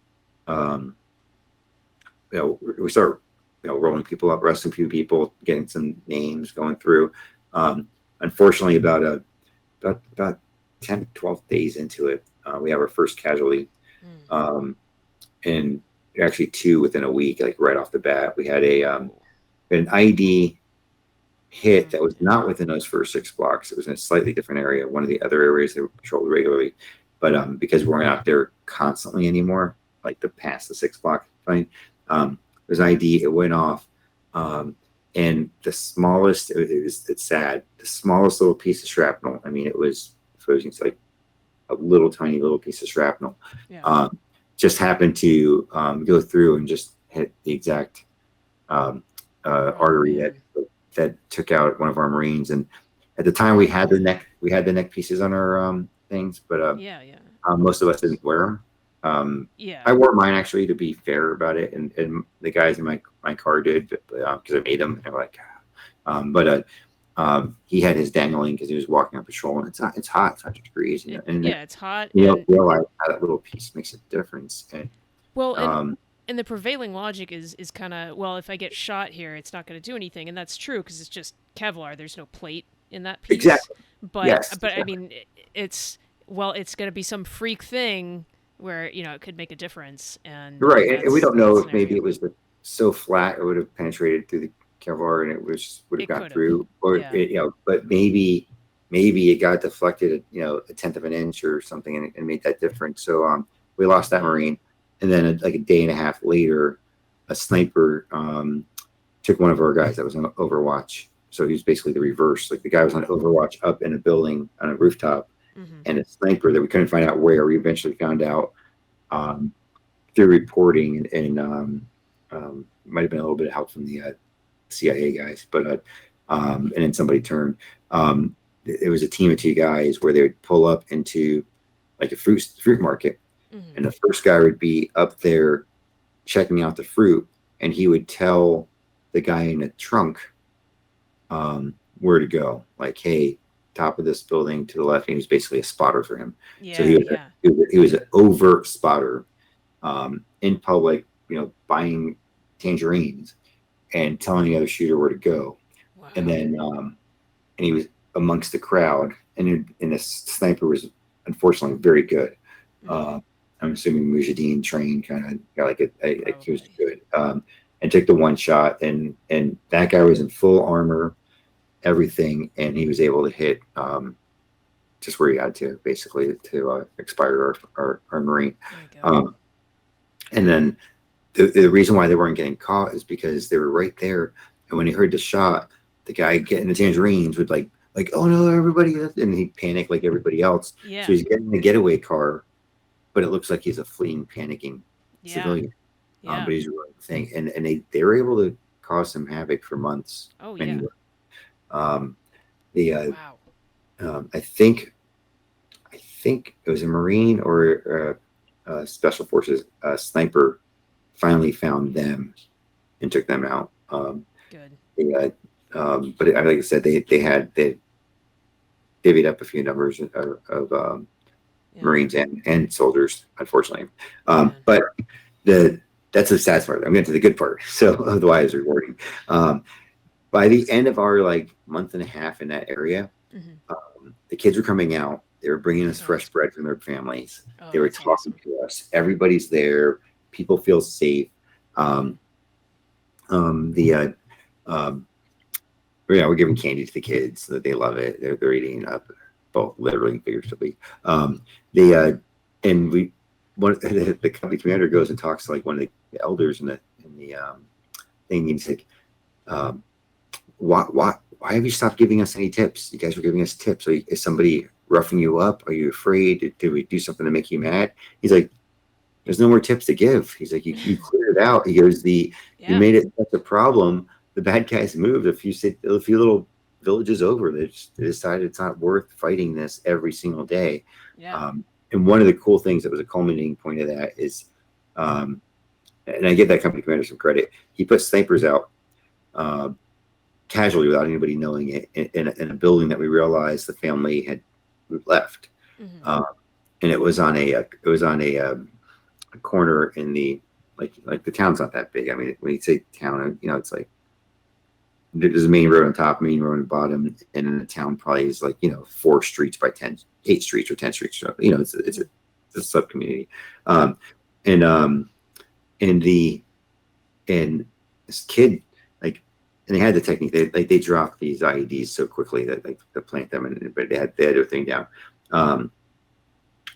We start, rolling people up, arresting a few people, getting some names going through. Unfortunately, about 10, 12 days into it, we have our first casualty. Mm. And actually 2 within a week, like right off the bat. We had an ID hit that was Yeah. not within those first 6 blocks. It was in a slightly different area, one of the other areas they were patrolled regularly. But because we weren't out there constantly anymore, like the past the 6 block fine, there's ID. It went off, and the smallest. It's sad. The smallest little piece of shrapnel. I mean, it was frozen. It's like a little tiny little piece of shrapnel. Yeah. Just happened to go through and just hit the exact artery man. that took out one of our Marines. And at the time, we had the neck pieces on our things, but Yeah. Yeah. most of us didn't wear them. Yeah. I wore mine actually, to be fair about it, and the guys in my car did, because I made them. And they're like, but he had his dangling because he was walking on patrol, and it's hot. It's 100 degrees, and Yeah, it's hot you don't and realize how that little piece makes a difference. And well, um, and the prevailing logic is kind of, well, if I get shot here, it's not going to do anything, and that's true because it's just Kevlar. There's no plate in that piece. exactly, But yes, I exactly. mean, it's well, it's going to be some freak thing where it could make a difference, and Right, and we that's don't know the if maybe scenario. it was so flat it would have penetrated through the Kevlar and it would have It gone could have, through, or yeah. but maybe it got deflected, a tenth of an inch or something, and made that difference. So we lost that Man. Marine, and then like a day and a half later, a sniper took one of our guys that was on Overwatch. So he was basically the reverse. Like the guy was on Overwatch up in a building on a rooftop, Hmm. and a sniper that we couldn't find out where. We eventually found out. Um, through reporting, and might have been a little bit of help from the CIA guys, but and then somebody turned. It was a team of 2 guys where they would pull up into like a fruit market, Hmm. and the first guy would be up there checking out the fruit, and he would tell the guy in the trunk where to go, like, hey, top of this building to the left. And he was basically a spotter for him. So Yeah, yeah. he was an overt spotter, in public, buying tangerines and telling the other shooter where to go. And Wow. then, and he was amongst the crowd, and the sniper was unfortunately very good. Hmm. Uh, I'm assuming Mujahideen trained, kind of got like he was Probably. good. And took the one shot, and that guy was in full armor, everything, and he was able to hit just where he had to, basically, to expire our Marine. My God. Um, and then the reason why they weren't getting caught is because they were right there. And when he heard the shot, the guy getting the tangerines would like, oh no, everybody, and he panicked like everybody else. So Yeah. he's getting the getaway car, but it looks like he's a fleeing, panicking Yeah. civilian. Yeah. But he's a real thing, and they were able to cause some havoc for months. Oh yeah. Anyway, um, the Wow. I think it was a Marine or Special Forces sniper finally found them and took them out. Good. But like I said, they divvied up a few numbers of Yeah. Marines and soldiers, unfortunately. Man. But that's the sad part. I'm getting to the good part. So of why it's rewarding. By the end of our month and a half in that area, Hmm. the kids were coming out. They were bringing us Oh, fresh bread from their families. oh, They were that's talking awesome. to us. Everybody's there. People feel safe. Um, the yeah, we're giving candy to the kids so that they love it. They're eating it up, both literally and figuratively. The and we one the company commander goes and talks to one of the elders in the thing. And he's like, um, why have you stopped giving us any tips? You guys were giving us tips. Is somebody roughing you up? Are you afraid? Did we do something to make you mad? He's like, there's no more tips to give. He's like, you cleared it out. He goes, you Yeah. made it such a problem. The bad guys moved a few little villages over. They decided it's not worth fighting this every single day. Yeah. And one of the cool things that was a culminating point of that is, and I give that company commander some credit. He put snipers out, casually without anybody knowing it, in a building that we realized the family had left. Hmm. Uh, and it was on a corner in the like the town's not that big. I mean, when you say town, it's like there's a main road on top, main road on the bottom, and then the town probably is 4 streets by 8 streets or 10 streets. So, it's the sub community. Um, and um, and the and this kid, like, and they had the technique. They dropped these IEDs so quickly that like they plant them, and but they had their thing down. Um,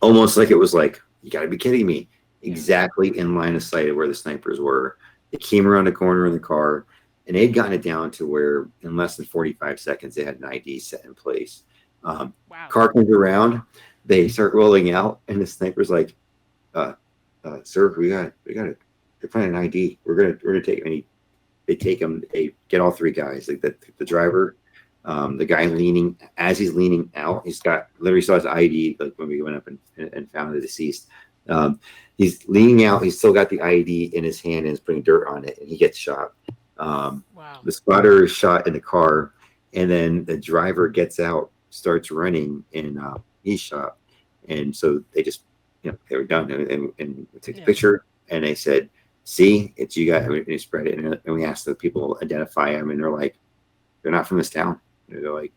Almost like it was like, you got to be kidding me. Yeah. Exactly in line of sight of where the snipers were. They came around the corner in the car, and they'd gotten it down to where in less than 45 seconds they had an ID set in place. Wow. Car comes around, they start rolling out, and the sniper's like, "Sir, we got it. They're planning an ID. We're gonna take." And they take him. They get all three guys, like the driver, the guy leaning, as he's leaning out, he's got literally saw his ID, like when we went up and found the deceased. He's leaning out, he's still got the ID in his hand and is putting dirt on it, and he gets shot. Wow. The spotter is shot in the car, and then the driver gets out, starts running, and he's shot. And so they just, they were done, and we took a picture, and they said, "See, it's you guys." And we spread it, and we asked the people to identify them, and they're like, "They're not from this town." They're like,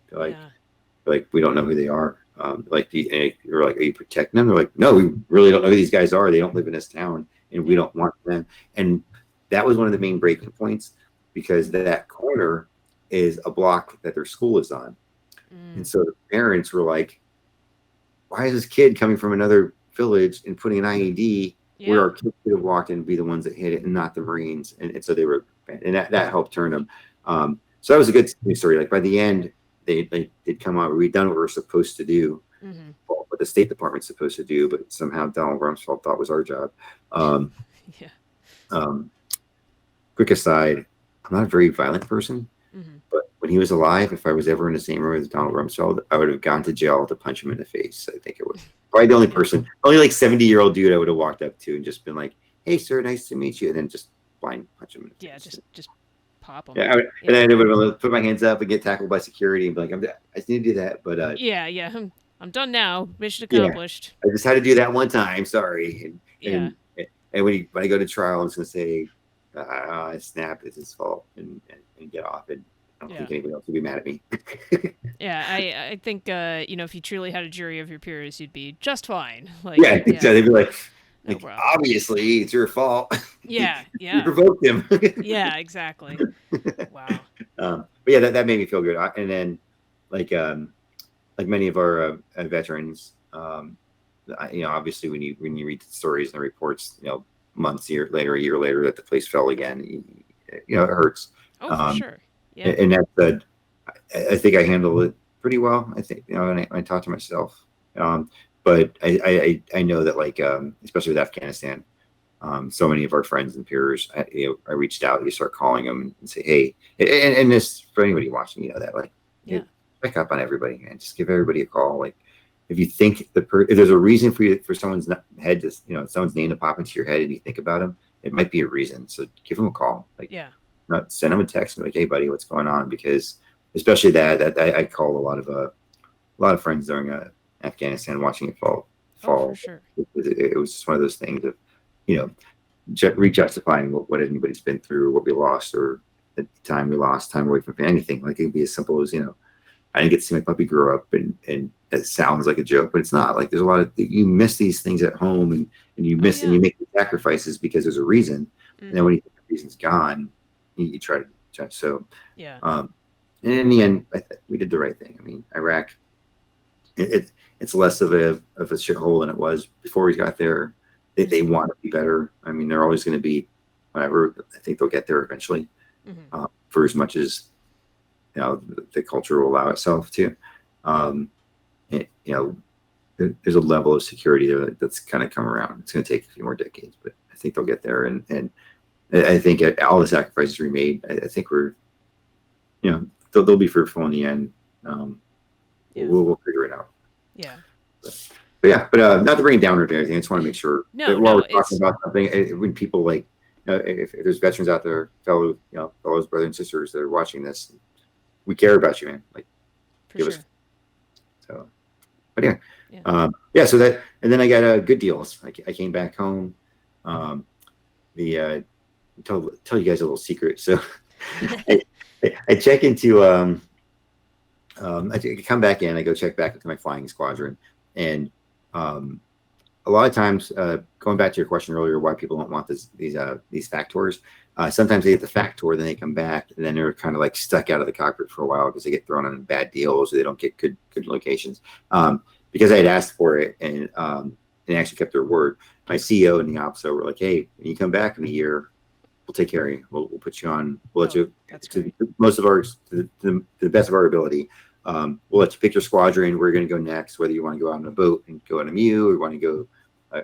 "We don't know who they are." You're like, "Are you protecting them?" They're like, "No, we really don't know who these guys are. They don't live in this town, and we don't want them." And that was one of the main breaking points, because that corner is a block that their school is on. And so the parents were like, "Why is this kid coming from another village and putting an IED where our kids could have walked in and be the ones that hit it and not the Marines?" And so they were, and that helped turn them. So that was a good story. Like by the end, they did come out. We'd done what we were supposed to do, what the State Department's supposed to do, but somehow Donald Rumsfeld thought was our job. Quick aside, I'm not a very violent person, but when he was alive, if I was ever in the same room as Donald Rumsfeld, I would have gone to jail to punch him in the face. I think it was probably the only person, only like 70-year-old dude I would have walked up to and just been like, "Hey, sir, nice to meet you," and then just blind punch him in the face. Just pop them. Yeah, and then I would put my hands up and get tackled by security and be like, I just need to do that. But I'm done now. Mission accomplished. I just had to do that one time. Sorry. And when I go to trial, I'm just gonna say, I snapped. It's his fault, and get off. And I don't think anybody else would be mad at me. I think if you truly had a jury of your peers, you'd be just fine. Like, they'd be like, no obviously it's your fault. Yeah. You provoked him. Yeah, exactly. Wow. But yeah, that made me feel good. And then, like many of our veterans, obviously when you read the stories and the reports, months, a year later, that the place fell again, it hurts. Oh, for sure. Yeah. And that I think I handled it pretty well. I think, and I talked to myself. But I know that, like, especially with Afghanistan, so many of our friends and peers, I reached out. You start calling them and say, "Hey," and this for anybody watching, that, like, check up on everybody and just give everybody a call. Like, if you think if there's a reason for someone's head to, someone's name to pop into your head and you think about them, it might be a reason. So give them a call. Like, not send them a text and be like, "Hey, buddy, what's going on?" Because especially that I call a lot of friends during Afghanistan, watching it fall. Oh, for sure. It was just one of those things of, re-justifying what anybody's been through, what we lost, or the time we lost, time away from anything. Like, it can be as simple as, I didn't get to see my puppy grow up, and it sounds like a joke, but it's not. Like, there's a lot of, you miss these things at home, and you miss and you make the sacrifices because there's a reason. And then when you think the reason's gone, you try to judge. So and in the end, we did the right thing. I mean, Iraq, it's less of a shithole than it was before we got there. They want to be better. I mean, they're always going to be whatever. I think they'll get there eventually, for as much as the culture will allow itself to. There's a level of security there that's kind of come around. It's going to take a few more decades, but I think they'll get there. And I think all the sacrifices we made, I think we're, they'll be fruitful in the end. We'll figure it out. Yeah. But not to bring it down or anything. I just want to make sure that while we're talking about something, when people, like, if there's veterans out there, fellows, brothers and sisters that are watching this, we care about you, man. Like, give us. So, but so that, and then I got good deals. I came back home. Tell you guys a little secret. So I check into I come back in. I go check back into my flying squadron, and a lot of times, going back to your question earlier, why people don't want these fact tours. Sometimes they get the fact tour, then they come back, and then they're kind of like stuck out of the cockpit for a while because they get thrown on bad deals or they don't get good locations. Because I had asked for it, and they actually kept their word. My CEO and the ops were like, "Hey, when you come back in a year, we'll take care of you. We'll put you on. We'll let you to the best of our ability. We'll let you pick your squadron. We're going to go next. Whether you want to go out on a boat and go on a MEU, or want to go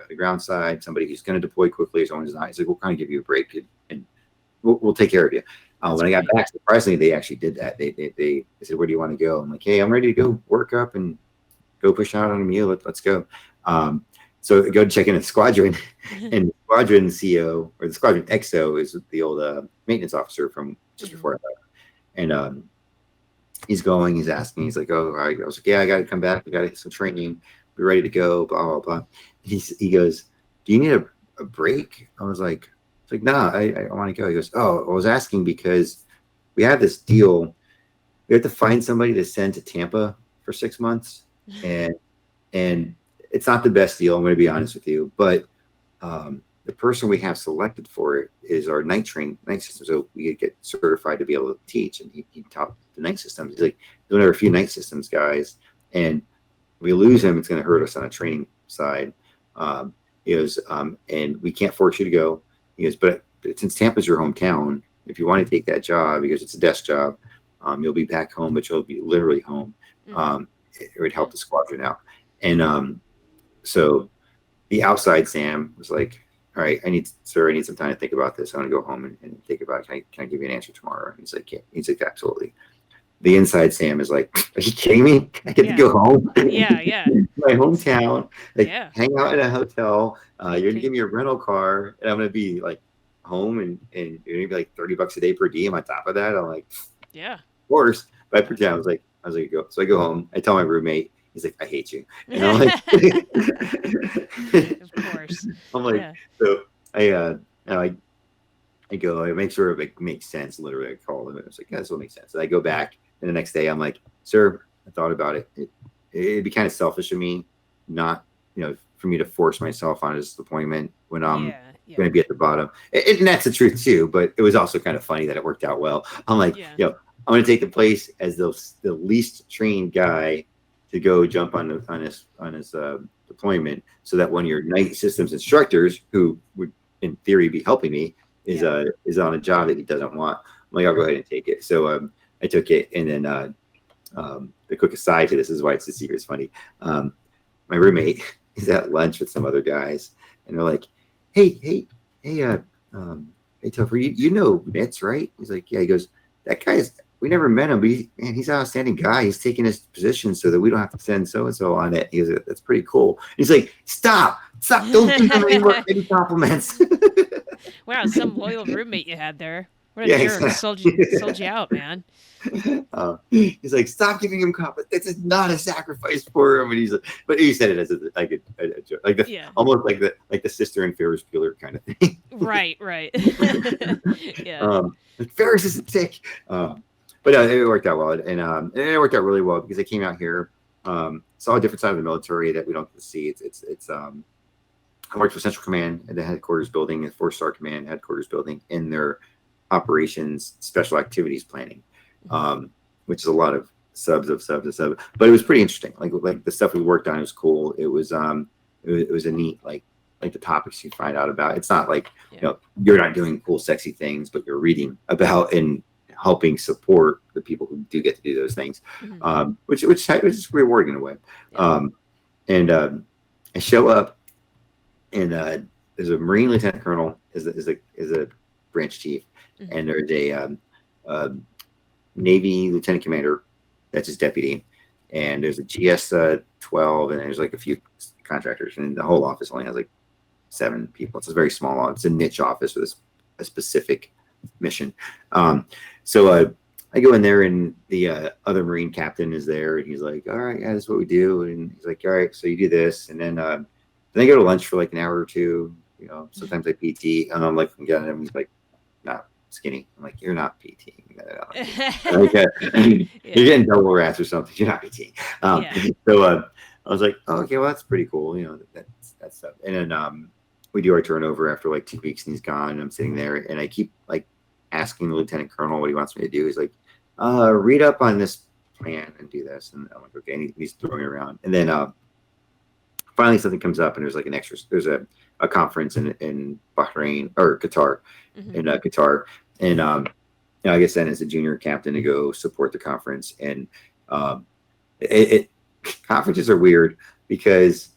the ground side, somebody who's going to deploy quickly, or someone who's not. He's like, we'll kind of give you a break, and we'll take care of you." When I got back, surprisingly, they actually did that. They said, "Where do you want to go?" I'm like, "Hey, I'm ready to go work up and go push out on a MEU. Let's go." So I go to check in a squadron, and the squadron CO or the squadron XO is the old maintenance officer from just before I left. And he's asking, he's like, "Oh, all right." I was like, "Yeah, I got to come back. We got to get some training. We're ready to go." Blah blah blah. He goes, "Do you need a break?" I was like, "Nah, I want to go." He goes, "Oh, I was asking because we have this deal. We have to find somebody to send to Tampa for 6 months, and it's not the best deal. I'm going to be honest with you, but the person we have selected for it is our night system. So we could get certified to be able to teach." And he taught the night systems. He's like, "There are a few night systems guys, and if we lose him, it's going to hurt us on a training side." He goes, "And we can't force you to go." He goes, but since Tampa's your hometown, if you want to take that job, because it's a desk job, you'll be back home, but you'll be literally home. It would help the squadron out. And so the outside Sam was like, "All right, I need some time to think about this. I want to go home and think about it. Can I give you an answer tomorrow?" And he's like, "Yeah." He's like, "Absolutely." The inside Sam is like, "Are you kidding me? I get to go home." Yeah. My hometown, hang out in a hotel. You're going to give me a rental car, and I'm going to be like home, and you're going to be like $30 a day per diem on top of that. I'm like, yeah, of course. But I pretend I was like, go. So I go home. I tell my roommate. He's like, "I hate you." And I'm like, of course. I'm like, so I go, I make sure it makes sense. Literally, I call him and it's like, "Yeah, this will make sense." And I go back, and the next day I'm like, "Sir, I thought about it. It'd be kind of selfish of me not, for me to force myself on this appointment when I'm going to be at the bottom." And that's the truth too, but it was also kind of funny that it worked out well. I'm like, I'm going to take the place as the least trained guy to go jump on his deployment, so that one of your night systems instructors, who would in theory be helping me, is on a job that he doesn't want. I'm like, "I'll go ahead and take it." So I took it, and then the quick aside to this is why it's the secret. It's funny. My roommate is at lunch with some other guys, and they're like, hey, Topher, you know Mitz, right?" He's like, "Yeah." He goes, "That guy's, we never met him, but he's an outstanding guy. He's taking his position so that we don't have to send so-and-so on it." He goes, "That's pretty cool." And he's like, Stop, don't give him any compliments." Wow, some loyal roommate you had there. What a jerk. Exactly. Sold you out, man. He's like, "Stop giving him compliments. This is not a sacrifice for him." And he's like, but he said it as a joke, almost like the sister in Ferris Bueller kind of thing. Right. Yeah. Like, Ferris isn't sick. But it worked out well, and it worked out really well because I came out here, saw a different side of the military that we don't get to see. I worked for Central Command at the headquarters building, the 4-star Command headquarters building, in their operations special activities planning, which is a lot of subs. But it was pretty interesting. Like the stuff we worked on was cool. It was a neat like the topics you find out about. It's not like you're not doing cool sexy things, but you're reading about and helping support the people who do get to do those things, which is rewarding in a way. And I show up, and there's a Marine lieutenant colonel is a branch chief, and there's a Navy lieutenant commander that's his deputy, and there's a GS 12, and there's like a few contractors, and the whole office only has like 7 people. It's a very small office. It's a niche office with a specific mission. So I go in there, and the other Marine captain is there, and he's like, "All right, yeah, this is what we do." And he's like, "All right, so you do this," and then I go to lunch for like an hour or two. Sometimes I PT, and I'm like, "Again," and he's like, "Not skinny." I'm like, "You're not PT. You're getting double rats or something. You're not PT." So I was like, "Oh, okay, well, that's pretty cool. That's that stuff. And then we do our turnover after like 2 weeks, and he's gone. And I'm sitting there, and I keep like asking the lieutenant colonel what he wants me to do. He's like, read up on this plan and do this. And I'm like, okay. And he's throwing it around. And then finally something comes up, and there's like there's a conference in Bahrain or Qatar, in Qatar. And I guess then as a junior captain to go support the conference. And conferences are weird because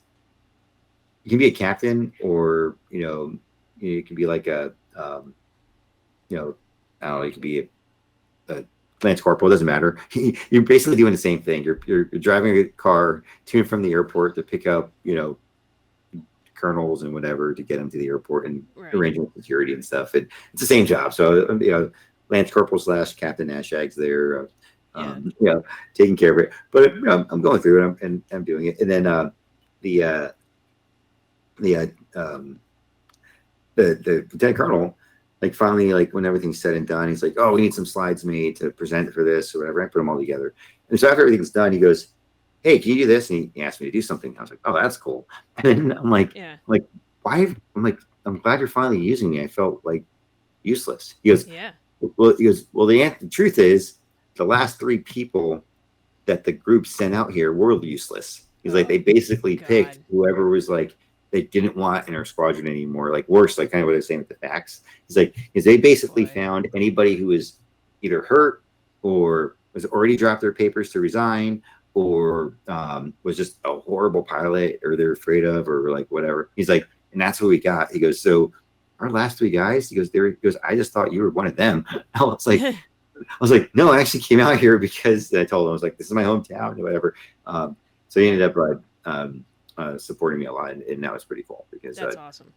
you can be a captain, or you can be like a I don't know, you can be a lance corporal. It doesn't matter. You're basically doing the same thing. You're driving a car to and from the airport to pick up colonels and whatever to get them to the airport, and arranging security and stuff. And it's the same job. So lance corporal / Captain Ashag's there. Taking care of it. But I'm going through it, and I'm doing it. And then the lieutenant colonel, like finally, like when everything's said and done, he's like, "Oh, we need some slides made to present for this or whatever." I put them all together, and so after everything's done, he goes, "Hey, can you do this?" And he asked me to do something. I was like, "Oh, that's cool." And then I'm like, why? I'm like, "I'm glad you're finally using me. I felt like useless." He goes, "Well," the truth is, the last 3 people that the group sent out here were useless. He's like, they basically picked whoever was like they didn't want in our squadron anymore. Like worse, like kind of what I was saying with the facts. He's like, because they basically found anybody who was either hurt or was already dropped their papers to resign, or was just a horrible pilot, or they're afraid of, or like whatever. He's like, and that's what we got. He goes, so our last 3 guys, he goes, I just thought you were one of them. I was like, no, I actually came out here because I told him, I was like, this is my hometown or whatever. So he ended up supporting me a lot, and that was pretty cool because that's awesome.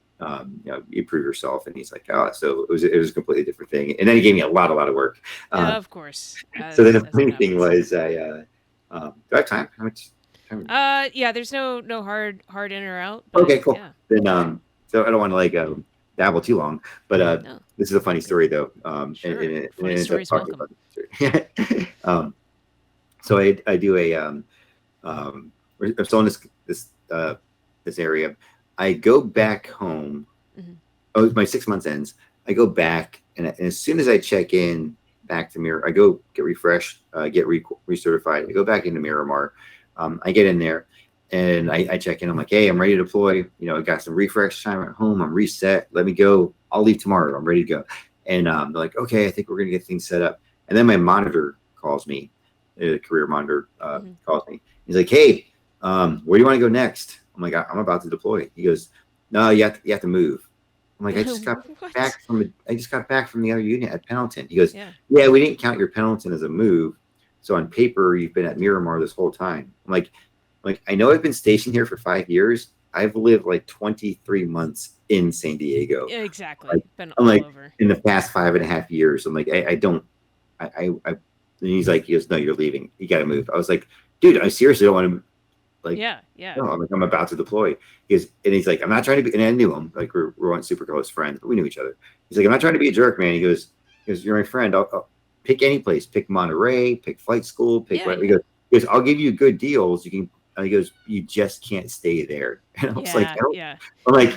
You prove yourself, and he's like, oh, so it was a completely different thing. And then he gave me a lot of work. Of course. So then the funny thing was, do I have time? How much time? Yeah, there's no hard in or out. But, okay, cool. Yeah. Then so I don't want to like dabble too long, but No. This is a funny story though. Sure. Funny stories welcome. So I do I'm still in this area. I go back home. Oh, my 6 months ends. I go back, and as soon as I check in back to Miramar, I go get refreshed, get recertified. I go back into Miramar. I get in there, and I check in. I'm like, hey, I'm ready to deploy. I got some refresh time at home. I'm reset. Let me go. I'll leave tomorrow. I'm ready to go. And they're like, okay, I think we're going to get things set up. And then my monitor calls me. The career monitor calls me. He's like, hey, where do you want to go next? I'm like, I'm about to deploy. He goes, no, you have to move. I'm like, I just got back from the other unit at Pendleton. He goes, yeah, we didn't count your Pendleton as a move. So on paper, you've been at Miramar this whole time. I'm like, I know I've been stationed here for 5 years. I've lived like 23 months in San Diego. Yeah, exactly. Like, been all like, over. In the past 5.5 years. I'm like, I don't. And he's like, he goes, no, you're leaving. You got to move. I was like, dude, I seriously don't want to. Like, yeah. No, I'm about to deploy. He's like, I'm not trying to be, and I knew him. Like we're super close friends, but we knew each other. He's like, I'm not trying to be a jerk, man. He goes, you're my friend. I'll pick any place. Pick Monterey. Pick flight school. Pick whatever. He goes, I'll give you good deals. You can. He goes, you just can't stay there. And I was like, I'm like,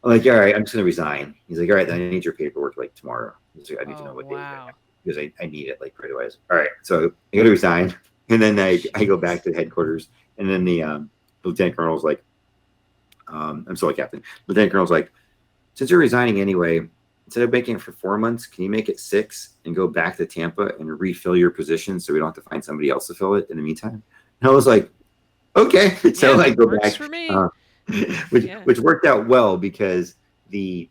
all right, I'm just gonna resign. He's like, all right, then I need your paperwork like tomorrow. He's like, I need to know what day. Because I need it like right away. All right, so I gotta resign, and then I go back to the headquarters, and then the lieutenant colonel's like, I'm still a captain. Lieutenant colonel's like, since you're resigning anyway, instead of making it for 4 months, can you make it 6 and go back to Tampa and refill your position so we don't have to find somebody else to fill it in the meantime? And I was like, okay. So I go back, for me. which worked out well because the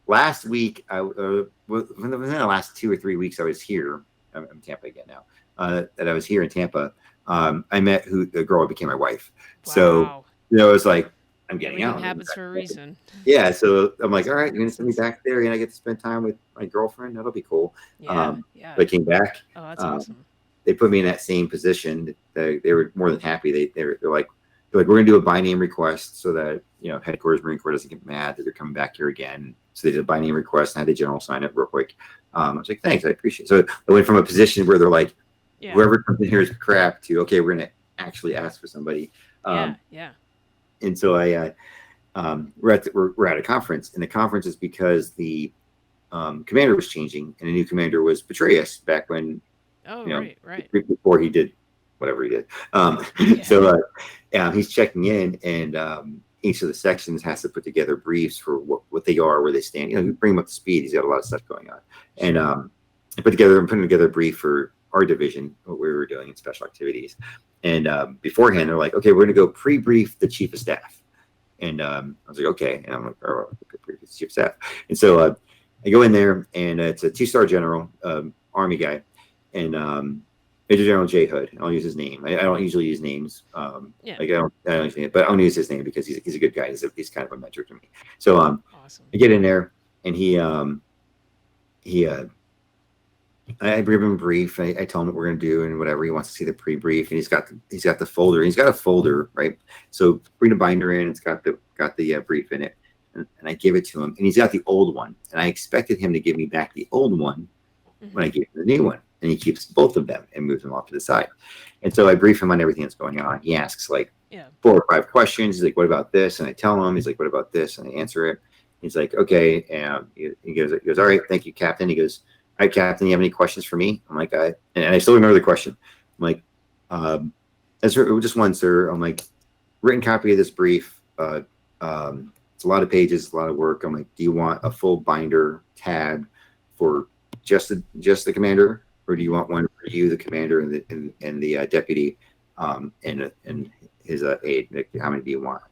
last week, within the last 2 or 3 weeks I was here, I'm in Tampa again now, that I was here in Tampa, I met the girl who became my wife. Wow. So, it was like, I'm getting out. It happens for a reason. Yeah. So I'm like, all right, you're going to send me back there and I get to spend time with my girlfriend. That'll be cool. But I came back. Oh, that's awesome. They put me in that same position. They were more than happy. They're like, we're going to do a by name request so that, headquarters Marine Corps doesn't get mad that they're coming back here again. So they did a by name request and had the general sign it real quick. I was like, thanks, I appreciate it. So I went from a position where they're like, whoever comes in here is crap to, okay, we're going to actually ask for somebody. And so I we're at a conference, and the conference is because the commander was changing, and a new commander was Petraeus back when, Oh, you know, right. before he did whatever he did. Yeah. So he's checking in, and each of the sections has to put together briefs for what they are, where they stand. You bring him up to speed. He's got a lot of stuff going on, Sure. and I'm putting together a brief for our division, what we were doing in special activities. And beforehand, they're like, okay, we're going to go pre-brief the chief of staff. And I was like, okay. And I'm like, oh, pre-brief the chief of staff. And so I go in there, and it's a 2-star general, Army guy, and Major General J. Hood. I'll use his name. I don't usually use names. Yeah. Like I don't use names, but I'm gonna use his name because he's a good guy. He's kind of a mentor to me. So Awesome. I get in there, and I brief him brief. I tell him what we're gonna do and whatever. He wants to see the pre-brief, and he's got the folder. He's got a folder, right? So bring the binder in. It's got the brief in it, and I give it to him, and he's got the old one, and I expected him to give me back the old one when I gave him the new one, and he keeps both of them and moves them off to the side. And so I brief him on everything that's going on. He asks like 4 or 5 questions. He's like, "What about this?" And I tell him. He's like, "What about this?" And I answer it. He's like, "Okay." And he goes, "All right, thank you, Captain." He goes, "All right, Captain, you have any questions for me?" I'm like, and I still remember the question. I'm like, just one, sir. I'm like, written copy of this brief. It's a lot of pages, a lot of work. I'm like, do you want a full binder tab for just the commander, or do you want one for you, the commander, and the deputy, and his aide? Like, how many do you want?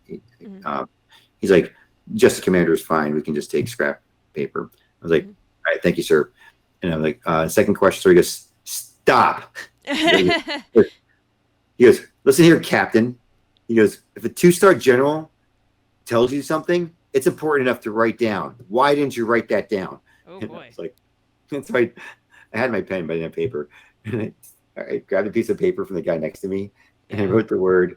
He's like, just the commander is fine. We can just take scrap paper. I was like, all right, thank you, sir. And I'm like, second question. So he goes, stop. He goes, listen here, Captain. He goes, if a 2-star general tells you something, it's important enough to write down. Why didn't you write that down? Oh, and boy. I was like, that's right. I had my pen, but I didn't have paper. And I grabbed a piece of paper from the guy next to me, and I wrote the word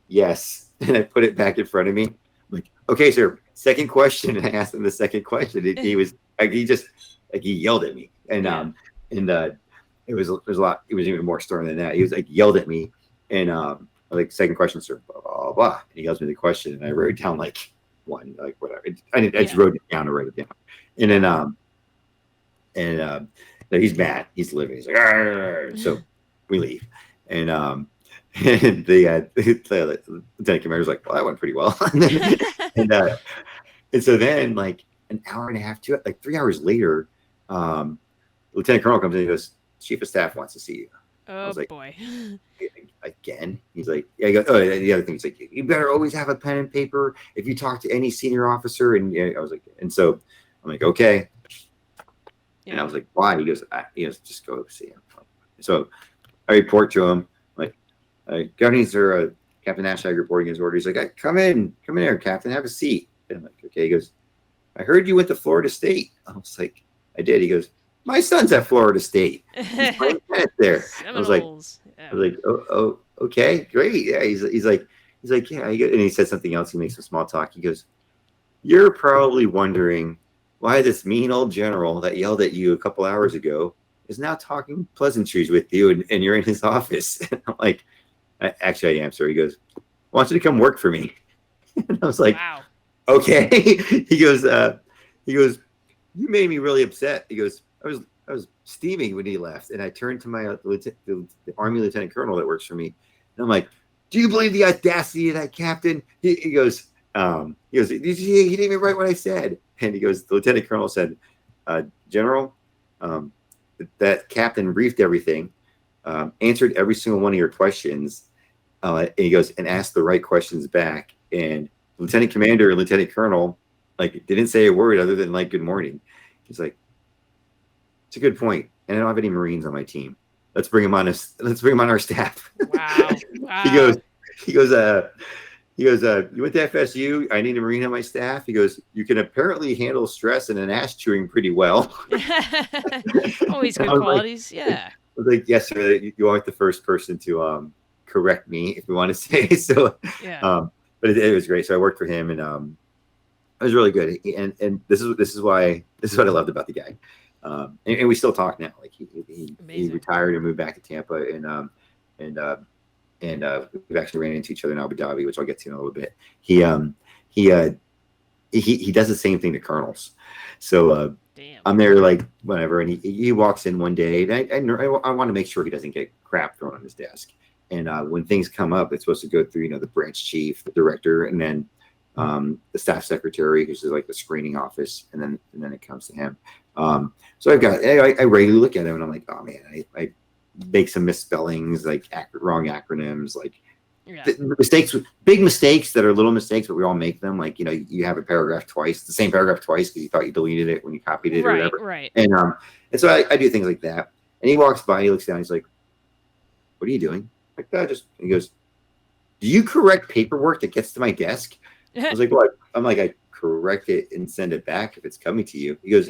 yes, and I put it back in front of me. I'm like, okay, sir, second question. And I asked him the second question. He was like, he yelled at me, and it was a lot. It was even more stern than that. He was like, yelled at me, and like, second question, sir, blah blah blah. And he yells me the question, and I wrote down like one, like whatever. I just wrote it down to write it down, and then he's mad. He's living. He's like, argh. So we leave, and the lieutenant commander's like, well, that went pretty well. And so then, like an hour and a half, 3 hours later, Lieutenant Colonel comes in and goes, Chief of Staff wants to see you. Oh, was like, boy. Again? He's like, yeah. He goes, oh, the other thing, he's like, you better always have a pen and paper if you talk to any senior officer. And I was like, and so I'm like, okay. And I was like, why? He goes, just go see him. So I report to him, like, Governor, sir, Captain Ashag reporting his order. He's like, come in here, Captain, have a seat. And I'm like, okay. He goes, I heard you went to Florida State. I was like, I did. He goes, my son's at Florida State. He's playing tennis there. I was like, oh, okay, great. Yeah, he's like, yeah. And he said something else. He makes some small talk. He goes, you're probably wondering why this mean old general that yelled at you a couple hours ago is now talking pleasantries with you, and you're in his office. And I'm like, actually, I am, sir. He goes, I want you to come work for me. And I was like, wow. Okay. He goes, you made me really upset. He goes, I was steaming when he left, and I turned to my the Army Lieutenant Colonel that works for me, and I'm like, do you believe the audacity of that captain? He goes, he didn't even write what I said. And he goes, the Lieutenant Colonel said, General, that captain briefed everything, answered every single one of your questions, and he goes, and asked the right questions back. And Lieutenant Commander and Lieutenant Colonel, like, didn't say a word other than like, good morning. He's like, it's a good point. And I don't have any Marines on my team. Let's bring him on our staff. Wow. He goes, you went to FSU. I need a Marine on my staff. He goes, you can apparently handle stress and an ass chewing pretty well. Always good qualities. Like, yeah. I was like, yes, sir. You aren't the first person to correct me, if you want to say. So, yeah. But it was great. So I worked for him, and it was really good. And this is what I loved about the guy. And we still talk now. Like he retired and moved back to Tampa, and we've actually ran into each other in Abu Dhabi, which I'll get to in a little bit. He he does the same thing to colonels. So Damn. I'm there like whatever, and he walks in one day, and I want to make sure he doesn't get crap thrown on his desk. And when things come up, it's supposed to go through the branch chief, the director, and then the staff secretary, who's like the screening office, and then it comes to him. So I regularly look at him, and I'm like, oh man, I make some misspellings, like wrong acronyms, like mistakes, big mistakes that are little mistakes, but we all make them. Like, you have a paragraph twice, the same paragraph twice because you thought you deleted it when you copied it or whatever. Right. And so I do things like that. And he walks by, he looks down, he's like, what are you doing? Like that, he goes, do you correct paperwork that gets to my desk? I was like, what? I'm like, I correct it and send it back if it's coming to you. He goes,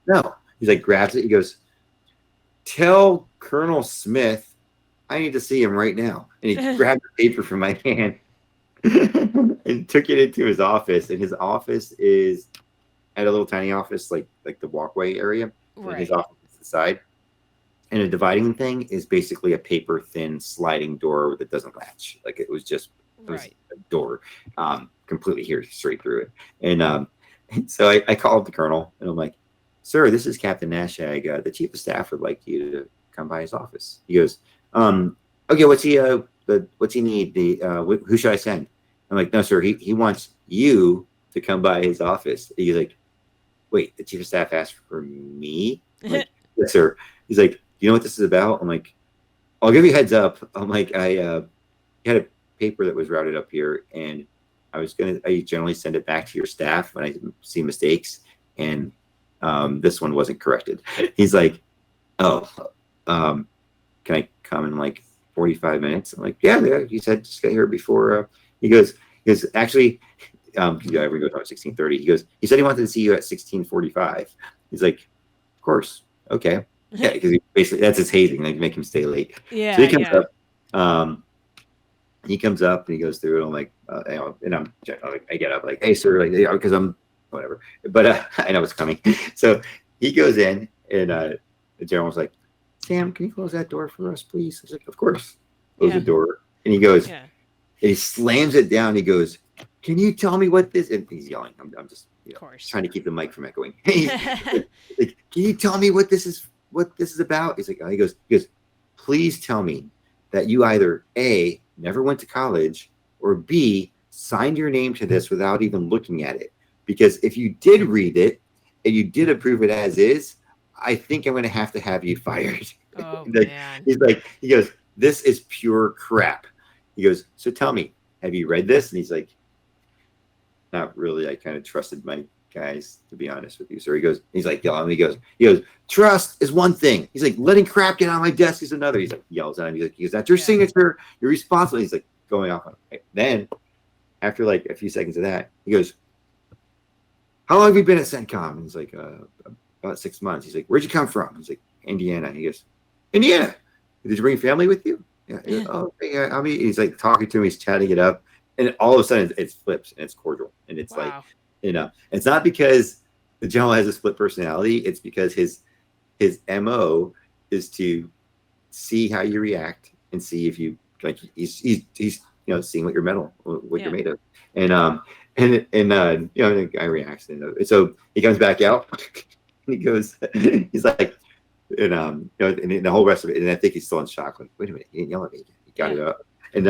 no. He's like, grabs it. He goes, tell Colonel Smith I need to see him right now. And he grabbed the paper from my hand and took it into his office. And his office is at a little tiny office, like the walkway area. Right. And his office is the side. And a dividing thing is basically a paper thin sliding door that doesn't latch. Like it was a door, completely here straight through it. And so I called the colonel and I'm like, sir, this is Captain Nashag. The chief of staff would like you to come by his office. He goes, okay, what's he need? Who should I send? I'm like, no, sir, he wants you to come by his office. He's like, wait, the chief of staff asked for me? I'm like, yes, sir. He's like, you know what this is about? I'm like, I'll give you a heads up. I'm like, I had a paper that was routed up here, and I generally send it back to your staff when I see mistakes, and this one wasn't corrected. He's like, oh, can I come in like 45 minutes? I'm like, yeah. He said just get here before. He goes, actually, we go talk 16:30. He said he wanted to see you at 16:45. He's like, of course, okay. Yeah, because basically that's his hazing, like make him stay late. Yeah. So he comes up. He comes up and he goes through it. I'm like, and I get up like, hey sir, like, because I'm whatever, but I know it's coming. So he goes in, and the general's like, Sam, can you close that door for us, please? He's like, of course. Close the door, and he goes, and he slams it down. He goes, can you tell me what this? And he's yelling. I'm just trying to keep the mic from echoing. Like, can you tell me what this is? What this is about? He's like, he goes, please tell me that you either A, never went to college, or B, signed your name to this without even looking at it. Because if you did read it and you did approve it as is, I think I'm going to have you fired. Oh, man. He goes, this is pure crap. He goes, so tell me, have you read this? And he's like, not really. I kind of trusted my guys, to be honest with you, sir. He's like, yelling. He goes, trust is one thing. He's like, letting crap get on my desk is another. He's like, yells at him. He goes, that's your signature. You're responsible. He's like, going off on it. Then, after like a few seconds of that, he goes, how long have you been at CENTCOM? And he's like, about 6 months. He's like, where'd you come from? He's like, Indiana. He goes, Indiana. Did you bring family with you? Yeah. He goes, oh, yeah. I mean, he's like talking to him. He's chatting it up, and all of a sudden it flips and it's cordial, and it's like, it's not because the general has a split personality. It's because his MO is to see how you react and see if you like. He's seeing what you're you're made of, and the guy reacts, and so he comes back out. And he goes, he's like, and the whole rest of it, and I think he's still in shock. Like, wait a minute, he didn't yell at me. He got it up, and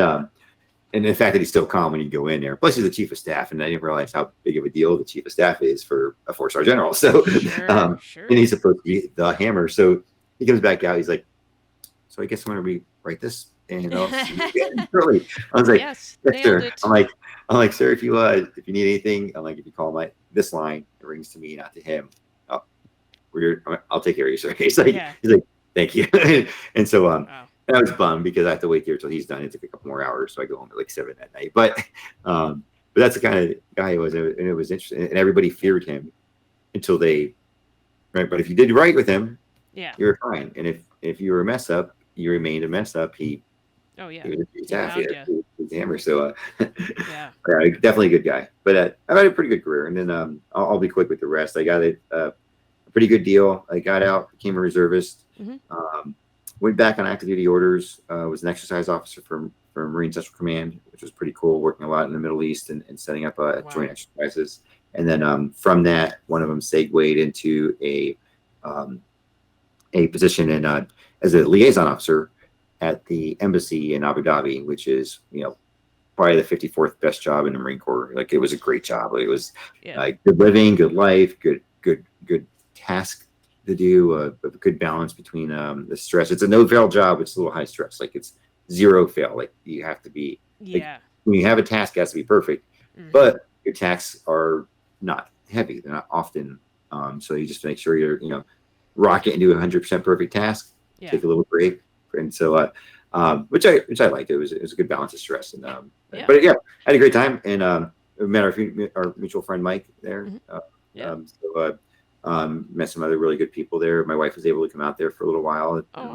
the fact that he's still calm when you go in there. Plus, he's the chief of staff, and I didn't realize how big of a deal the chief of staff is for a 4-star general. So, and he's supposed to be the hammer. So he comes back out. He's like, so I guess I'm going to rewrite this, and I'll see you again shortly. I was like, yes, sir. I'm like, sir, if you need anything, I'm like, if you call this line, it rings to me, not to him. I'll take care of you, sir. He's like, thank you. And so, I was bummed because I have to wait here till he's done. It took a couple more hours, so I go home at like 7 at night. But that's the kind of guy he was, and it was interesting. And everybody feared him until they, right? But if you did right with him, you were fine. And if you were a mess up, you remained a mess up. He was a hammer. So definitely a good guy. But I've had a pretty good career. And then I'll be quick with the rest. I got a pretty good deal. I got out, became a reservist. Went back on active duty orders. Was an exercise officer for for Marine Central Command, which was pretty cool, working a lot in the Middle East and setting up joint exercises. And then from that, one of them segued into a position in as a liaison officer at the embassy in Abu Dhabi, which is, probably the 54th best job in the Marine Corps. Like, it was a great job. It was good living, good life, good task to do, a good balance between the stress. It's a no fail job. It's a little high stress. Like, it's zero fail. Like, you have to be, like, when you have a task, it has to be perfect, but your tasks are not heavy. They're not often. So you just make sure you're, rocket into a 100% perfect task, take a little break. And so, which I liked. It was a good balance of stress. And, but yeah, I had a great time. And, we met our mutual friend, Mike, there. Met some other really good people there. My wife was able to come out there for a little while and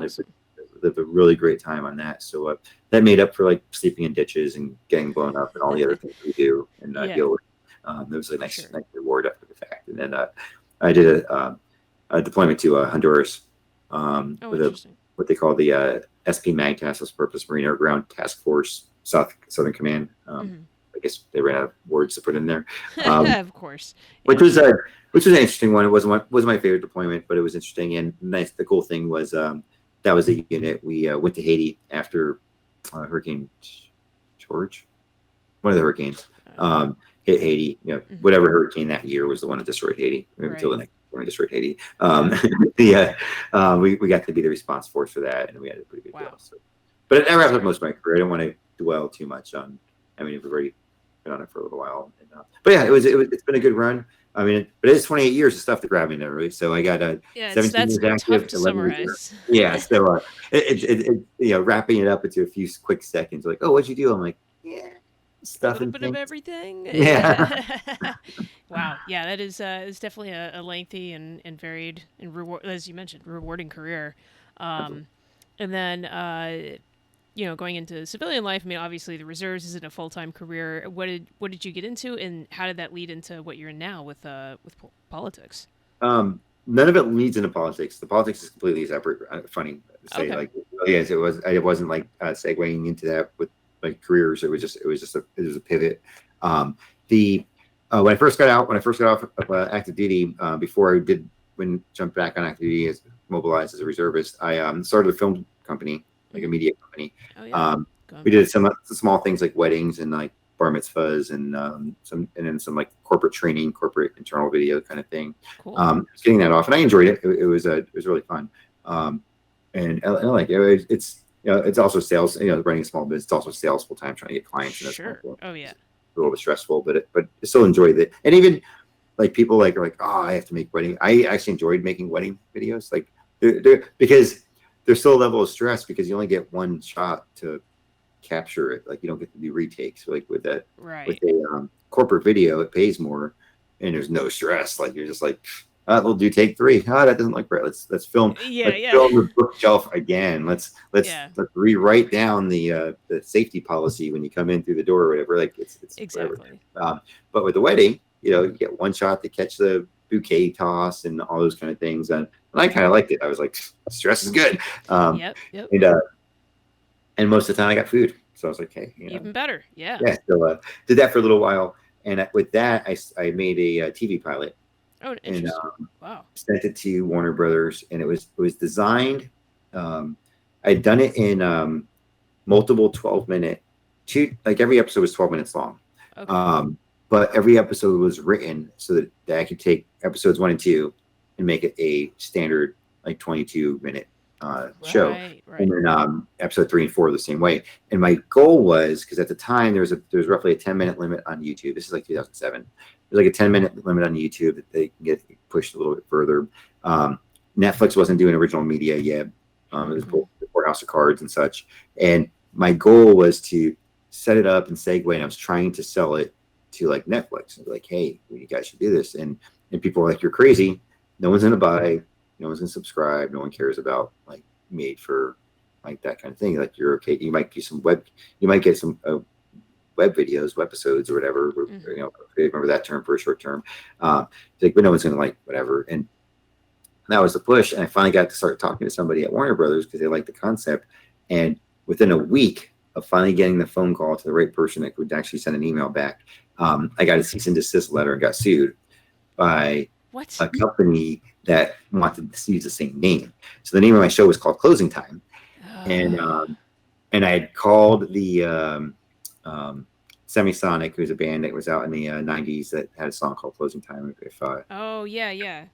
lived a really great time on that. So that made up for like sleeping in ditches and getting blown up and all the other things we do and deal with. It was a nice reward after the fact. And then I did a deployment to Honduras with what they call the SP MAG Task Purpose Marine Air Ground Task Force Southern Command. I guess they ran out of words to put in there. Of course. Which was an interesting one. It wasn't my favorite deployment, but it was interesting and nice. The cool thing was that was a unit. We went to Haiti after Hurricane George, one of the hurricanes, hit Haiti. Whatever hurricane that year was the one that destroyed Haiti until the next one destroyed Haiti. We got to be the response force for that, and we had a pretty good deal. So, but I wrapped up most of my career. I don't want to dwell too much on. I mean, we've already been on it for a little while, but yeah, it's been a good run. I mean, but it's 28 years of stuff to grab me there, really. So I got 17 years active, 11 years. Yeah, so wrapping it up into a few quick seconds, like, oh, what'd you do? I'm like, stuff, a little bit of everything. Yeah. Wow. Yeah, that is definitely a lengthy and varied and as you mentioned, rewarding career. And then going into civilian life, I mean, obviously the reserves isn't a full-time career. What did you get into, and how did that lead into what you're in now with politics? None of it leads into politics. The politics is completely separate. Funny to say, like, yes, it was. I wasn't like segueing into that with like careers. It was a pivot. When I first got off of active duty, before I jumped back on active duty as mobilized as a reservist, I started a film company, like a media company. We did some small things like weddings and like bar mitzvahs and some like corporate training, corporate internal video kind of thing. Cool. Getting that off, and I enjoyed it. It was really fun. And I like it. It's also sales. Running a small business. It's also sales full time, trying to get clients. And sure. Oh yeah. A little bit stressful, but I still enjoyed it. And even like people are like, oh, I have to make wedding. I actually enjoyed making wedding videos, like because there's still a level of stress because you only get one shot to capture it. Like, you don't get to do retakes. Like with a corporate video, it pays more and there's no stress. Like, you're just like, we'll do take 3. That doesn't look right. Let's film. Film the bookshelf again. Let's rewrite down the safety policy when you come in through the door or whatever. Like, it's exactly. But with the wedding, you get one shot to catch the bouquet toss and all those kind of things. And I kind of liked it. I was like, stress is good. And most of the time I got food. So I was like, hey, even better. Yeah. Yeah. So did that for a little while. And with that, I made a TV pilot. Oh, interesting. And wow. Sent it to Warner Brothers, and it was designed. I'd done it in multiple 12-minute. Like, every episode was 12 minutes long. Okay. But every episode was written so that I could take episodes 1 and 2 and make it a standard like 22-minute show. Right. And then episode 3 and 4 the same way. And my goal was, because at the time there was roughly a 10-minute limit on YouTube. This is like 2007. There's like a 10-minute limit on YouTube that they can get pushed a little bit further. Netflix wasn't doing original media yet. It was before House of Cards and such. And my goal was to set it up and segue, and I was trying to sell it to like Netflix. And like, hey, you guys should do this. And people were like, you're crazy. No one's gonna buy. No one's gonna subscribe. No one cares about like made for like that kind of thing. Like, you're okay. You might do some you might get some web videos, webisodes or whatever. Remember that term for a short term. Like, but no one's gonna like whatever. And that was the push. And I finally got to start talking to somebody at Warner Brothers because they liked the concept. And within a week finally getting the phone call to the right person that could actually send an email back, I got a cease and desist letter and got sued by What? a company that wanted to use the same name. So the name of my show was called Closing Time, and I had called the Semisonic, who's a band that was out in the '90s that had a song called Closing Time. Oh yeah, yeah.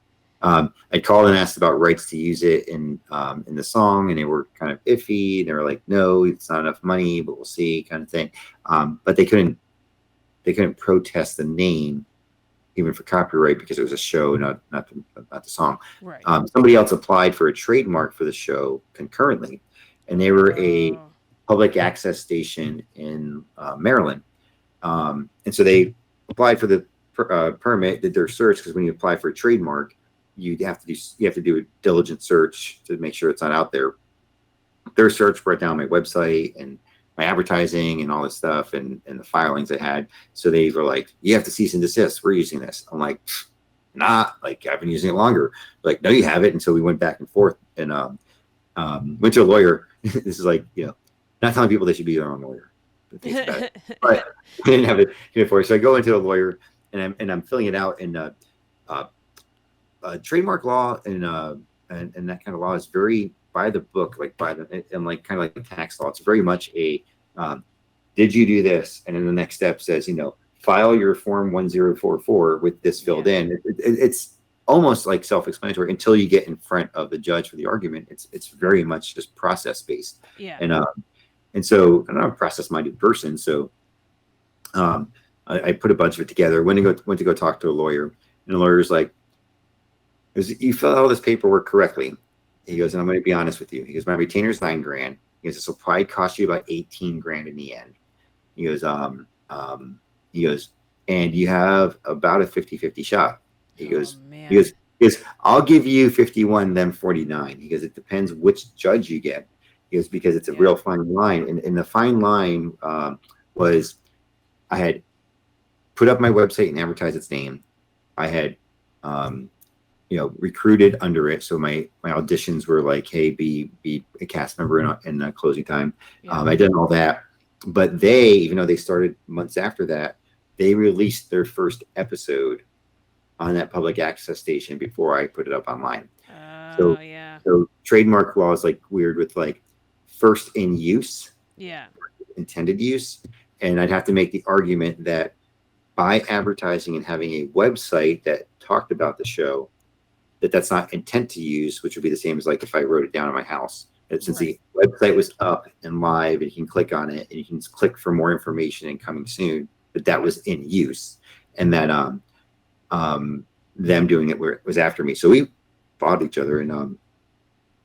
I called and asked about rights to use it in the song, and they were kind of iffy. They were like, "No, it's not enough money, but we'll see," kind of thing. But they couldn't protest the name even for copyright because it was a show, not the song. Right. Somebody else applied for a trademark for the show concurrently, and they were a public access station in Maryland, and so they applied for the permit, did their search, because when you apply for a trademark, you have to do a diligent search to make sure it's not out there. Their search brought down my website and my advertising and all this stuff and the filings I had. So they were like, "You have to cease and desist. We're using this." I'm like, "Nah, like I've been using it longer." Like, "No, you have it." And so we went back and forth and went to a lawyer. This is like, not telling people they should be their own lawyer. But I didn't have it before. So I go into a lawyer and I'm filling it out, and trademark law and that kind of law is very by the book, like and like kind of like the tax law. It's very much a did you do this? And then the next step says, file your form 1044 with this filled in. It's almost like self-explanatory until you get in front of the judge for the argument. It's very much just process based. Yeah. And so I'm not a process-minded person, so I put a bunch of it together. Went to go talk to a lawyer, and the lawyer's like, "You fill out all this paperwork correctly." He goes, "And I'm going to be honest with you." He goes, "My retainer's $9,000. He goes, "This will probably cost you about $18,000 in the end." He goes, "And you have about a 50-50 shot." He goes, "I'll give you 51, then 49." He goes, "It depends which judge you get." He goes, "Because it's a real fine line." And the fine line was, I had put up my website and advertised its name. I had recruited under it. So my auditions were like, "Hey, be a cast member in Closing Time." I did all that, but they, even though they started months after that, they released their first episode on that public access station before I put it up online. So trademark law is like weird with like first in use, intended use, and I'd have to make the argument that by advertising and having a website that talked about the show, that's not intent to use, which would be the same as like if I wrote it down in my house. And since the website was up and live, and you can click on it and you can click for more information and coming soon, that was in use, and that them doing it was after me. So we fought each other,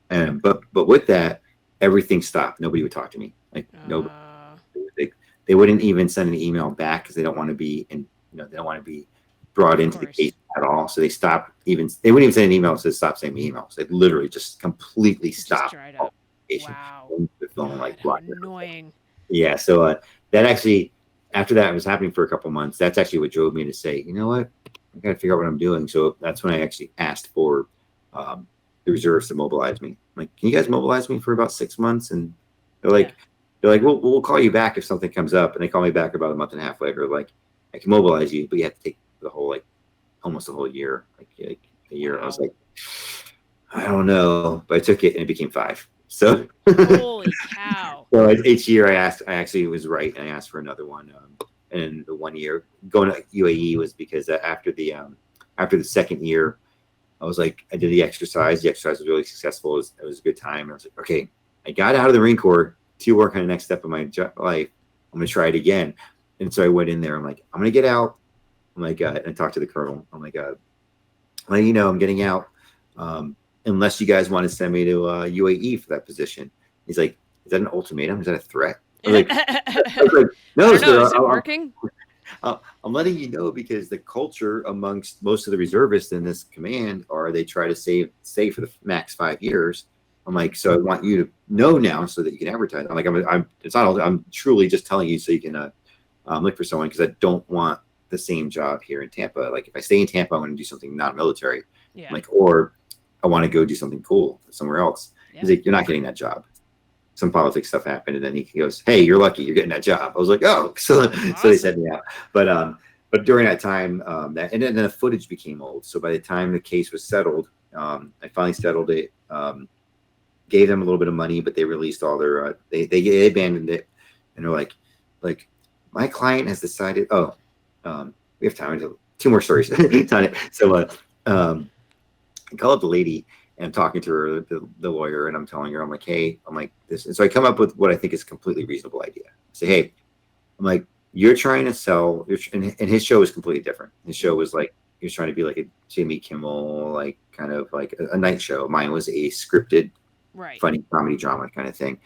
but with that, everything stopped. Nobody would talk to me. Like nobody. They wouldn't even send an email back because they don't want to be they don't want to be brought into the case at all. So they stopped they wouldn't even send an email that says stop sending emails. They literally just completely stopped. Wow. The phone, like annoying. Yeah. So that actually, after that was happening for a couple months, that's actually what drove me to say, "You know what? I got to figure out what I'm doing." So that's when I actually asked for the reserves to mobilize me. I'm like, "Can you guys mobilize me for about 6 months?" And they're like, "Well, we'll call you back if something comes up." And they call me back about a month and a half later, like, "I can mobilize you, but you have to take the whole, almost the whole year, like a year." Wow. I was like, "I don't know," but I took it and it became 5. So holy cow! So each year I actually was right, and I asked for another one. And the 1 year going to UAE was because after the second year, I was like, I did the exercise. The exercise was really successful. It was a good time. And I was like, okay, I got out of the Marine Corps to work on the next step of my life. I'm going to try it again. And so I went in there. I'm like, I'm going to get out. I'm like, and I talked to the colonel. I'm like, I'm getting out. Unless you guys want to send me to UAE for that position. He's like, "Is that an ultimatum? Is that a threat?" I was like, "No, sir. Is it working?" I'm letting you know because the culture amongst most of the reservists in this command are they try to stay for the max 5 years. I'm like, so I want you to know now so that you can advertise. I'm like, I'm truly just telling you so you can look for someone, because I don't want the same job here in Tampa. Like if I stay in Tampa, I want to do something not military. Like, or I want to go do something cool somewhere else. He's like, "You're not getting that job." some politics stuff happened, and then he goes, "Hey, you're lucky, you're getting that job." I was like, "Oh," so Awesome. they sent me out. But during that time, that and then the footage became old. So by the time the case was settled, I finally settled it. Gave them a little bit of money, but they released all their. They abandoned it, and they're like, my client has decided. Oh, we have time to 2 more stories. So I call up the lady and I'm talking to her, the lawyer, and I'm telling her, I'm like, hey, I'm like this. And so I come up with what I think is a completely reasonable idea. I say, hey, I'm like, you're trying to sell, and his show was completely different. His show was like, he was trying to be like a Jimmy Kimmel, like kind of like a night show. Mine was a scripted, funny comedy drama kind of thing.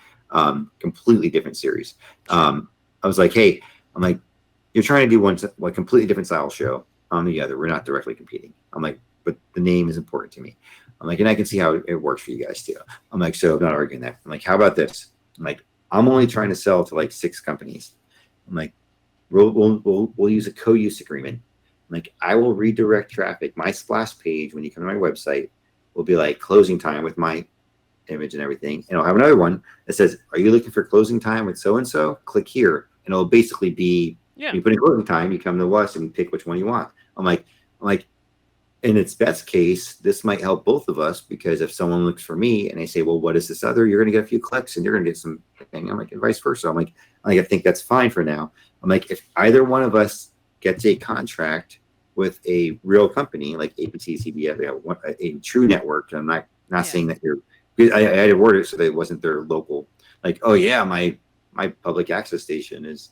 Completely different series. I was like, hey, I'm like, you're trying to do one like completely different style show on the other. We're not directly competing. I'm like, but the name is important to me. I'm like, and I can see how it works for you guys too. I'm like, so I'm not arguing that. I'm like, how about this? I'm like, I'm only trying to sell to like 6 companies. I'm like, we'll use a co-use agreement. I'm like, I will redirect traffic. My splash page when you come to my website will be like closing time with my image and everything. And I'll have another one that says, are you looking for closing time with so and so? Click here, and it'll basically be you put in closing time. You come to us and pick which one you want. I'm like. In its best case, this might help both of us, because if someone looks for me and they say, well, what is this other? You're going to get a few clicks and you're going to get some thing. I'm like, and vice versa. I'm like, I think that's fine for now. I'm like, if either one of us gets a contract with a real company like ABC, CBS, a true network, I'm not saying that you're, I had to word it so that it wasn't their local, like, oh yeah, my public access station is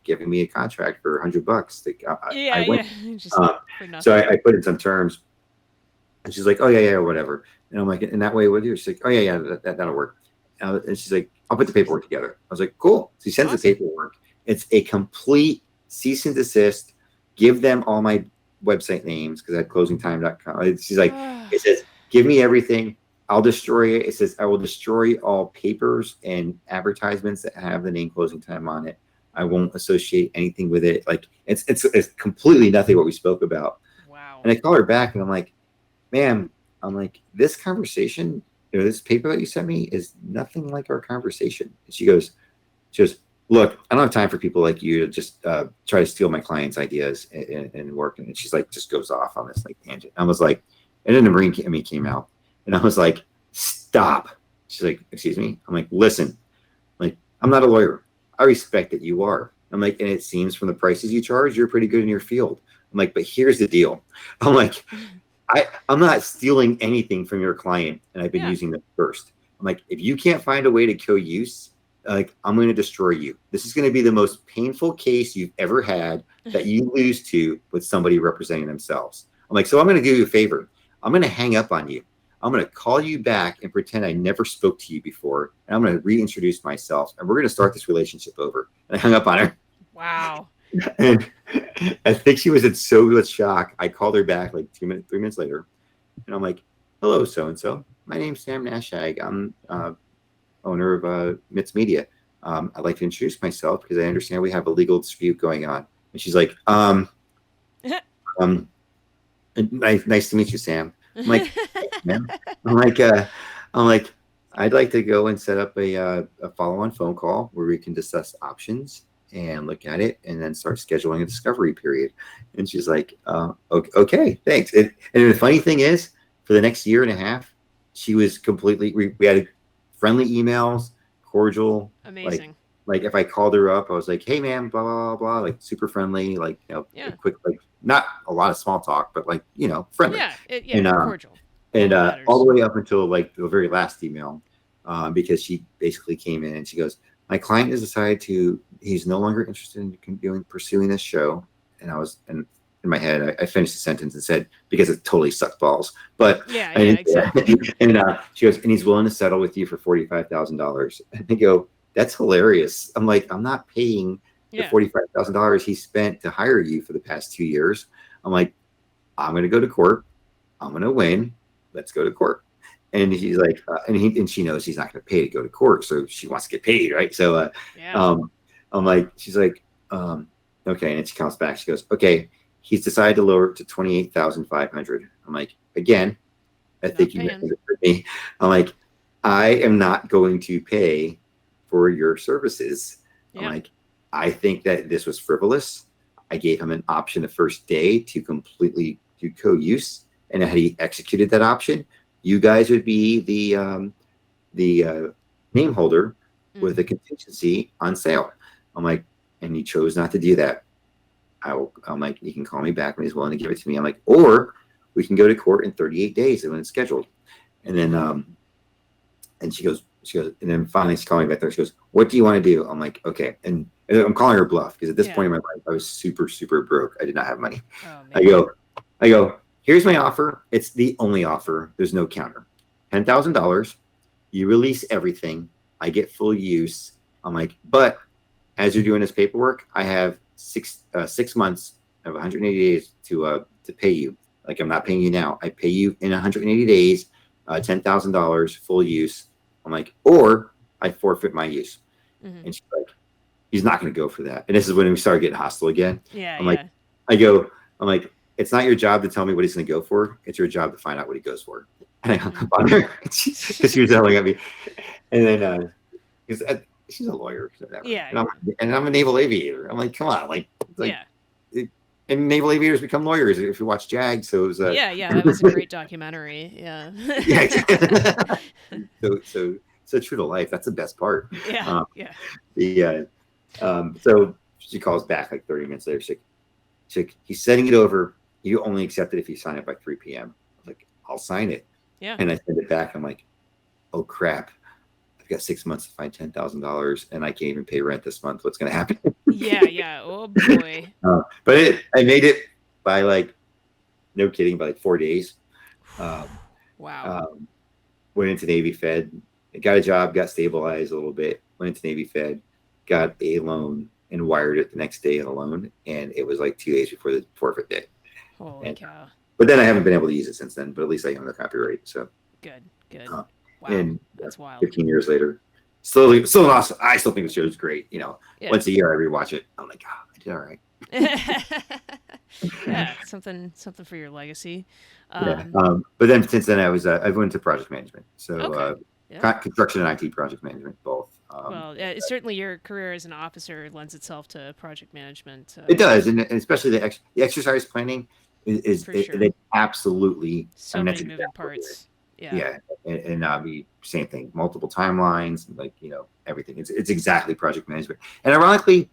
giving me a contract for $100. Like, I went. Just so I put in some terms, and she's like, "Oh yeah, whatever." And I'm like, "And that way, what do you?" She's like, "Oh yeah, that'll work." And she's like, "I'll put the paperwork together." I was like, "Cool." So she sends the paperwork. It's a complete cease and desist. Give them all my website names because I had closingtime.com. She's like, it says, "Give me everything. I'll destroy it." It says, "I will destroy all papers and advertisements that have the name Closing Time on it. I won't associate anything with it." Like it's completely nothing what we spoke about. Wow. And I call her back and I'm like, ma'am, I'm like, this conversation, this paper that you sent me is nothing like our conversation. And she goes, look, I don't have time for people like you to just try to steal my clients' ideas and work. And she's like, just goes off on this like tangent. I was like, and then the Marine came out. And I was like, stop. She's like, excuse me? I'm like, listen, like, I'm not a lawyer. I respect that you are. I'm like, and it seems from the prices you charge, you're pretty good in your field. I'm like, but here's the deal. I'm like, I'm not stealing anything from your client, and I've been using them first. I'm like, if you can't find a way to co-use, like, I'm going to destroy you. This is going to be the most painful case you've ever had that you lose to with somebody representing themselves. I'm like, so I'm going to do you a favor. I'm going to hang up on you. I'm going to call you back and pretend I never spoke to you before. And I'm going to reintroduce myself, and we're going to start this relationship over. And I hung up on her. Wow. And I think she was in so much shock. I called her back like 3 minutes later. And I'm like, hello, so-and-so. My name's Sam Nashag. I'm owner of MITS Media. I'd like to introduce myself because I understand we have a legal dispute going on. And she's like, nice to meet you, Sam. I'm like, man. I'm like, I'd like to go and set up a follow-on phone call where we can discuss options and look at it and then start scheduling a discovery period. And she's like, okay, thanks. And the funny thing is, for the next year and a half, she was completely, we had friendly emails, cordial. Amazing. Like if I called her up, I was like, hey man, blah, blah, blah, like super friendly, like, quick, like not a lot of small talk, but like, friendly. And cordial. And all the way up until like the very last email, because she basically came in and she goes, my client has decided he's no longer interested in pursuing this show. And I was, and in my head, I finished the sentence and said, because it totally sucked balls. But exactly. And she goes, and he's willing to settle with you for $45,000. And I go, that's hilarious. I'm like, I'm not paying the $45,000 he spent to hire you for the past 2 years. I'm like, I'm going to go to court. I'm going to win. Let's go to court. And he's like, and she knows he's not going to pay to go to court, so she wants to get paid, right? So, I'm like, she's like, okay, and she comes back. She goes, okay, he's decided to lower it to $28,500. I'm like, again, I think you misunderstood me. I'm like, I am not going to pay for your services. I'm Yeah. like, I think that this was frivolous. I gave him an option the first day to completely do co-use, and had he executed that option, you guys would be the name holder with a contingency on sale. I'm like, and he chose not to do that. I'm like, you can call me back when he's willing to give it to me. I'm like, or we can go to court in 38 days when it's scheduled. And then, and she goes, and then finally she called me back there. She goes, what do you want to do? I'm like, okay. And I'm calling her bluff because at this point in my life, I was super, super broke. I did not have money. Oh, I go, here's my offer. It's the only offer. There's no counter. $10,000. You release everything. I get full use. I'm like, but as you're doing this paperwork, I have 6 months of 180 days to pay you. Like, I'm not paying you now. I pay you in 180 days, $10,000 full use. I'm like, or I forfeit my use. And she's like, he's not going to go for that. And this is when we started getting hostile again. I'm like, I'm like, it's not your job to tell me what he's going to go for. It's your job to find out what he goes for. And I hung up on her because she was yelling at me. And then she's a lawyer. So and I'm a naval aviator. I'm like, come on, and naval aviators become lawyers if you watch Jag. So it was that was a great documentary. Yeah. So true to life. That's the best part. Yeah. So she calls back like 30 minutes later. She's like, he's sending it over. You only accept it if you sign it by 3 p.m. I was like, I'll sign it. Yeah. And I send it back. I'm like, oh crap. I've got 6 months to find $10,000 and I can't even pay rent this month. What's going to happen? Yeah. Oh boy. But I made it by no kidding, by 4 days. Wow. Went into Navy Fed, got a job, got stabilized a little bit, went into Navy Fed, got a loan and wired it the next day in a loan. And it was like 2 days before the forfeit day. Holy cow. But then I haven't been able to use it since then, but at least I own the copyright. So good. Wow. And that's wild. 15 years later, still awesome. I still think the show's great. Once a year I rewatch it. I'm like, I did all right. Yeah, something for your legacy. But then since then I went to project management. So construction and IT project management both. Certainly your career as an officer lends itself to project management. It does, and especially the exercise planning is absolutely so many moving parts. Yeah, and same thing, multiple timelines, everything. It's exactly project management. And ironically,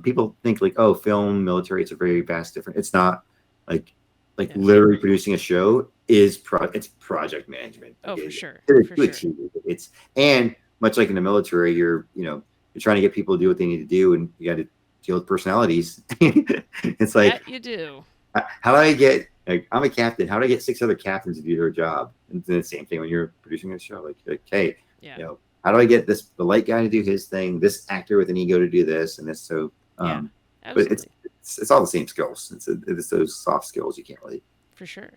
people think film, military, it's a very vast different. It's not literally producing a show is it's project management. Oh, for sure. It's and much like in the military, you're trying to get people to do what they need to do, and you got to deal with personalities. It's like that you do. How do I get? I'm a captain. How do I get 6 other captains to do their job? And the same thing when you're producing a show. Hey, how do I get the light guy to do his thing? This actor with an ego to do this, and this. So, but it's all the same skills. It's those soft skills you can't really. For sure.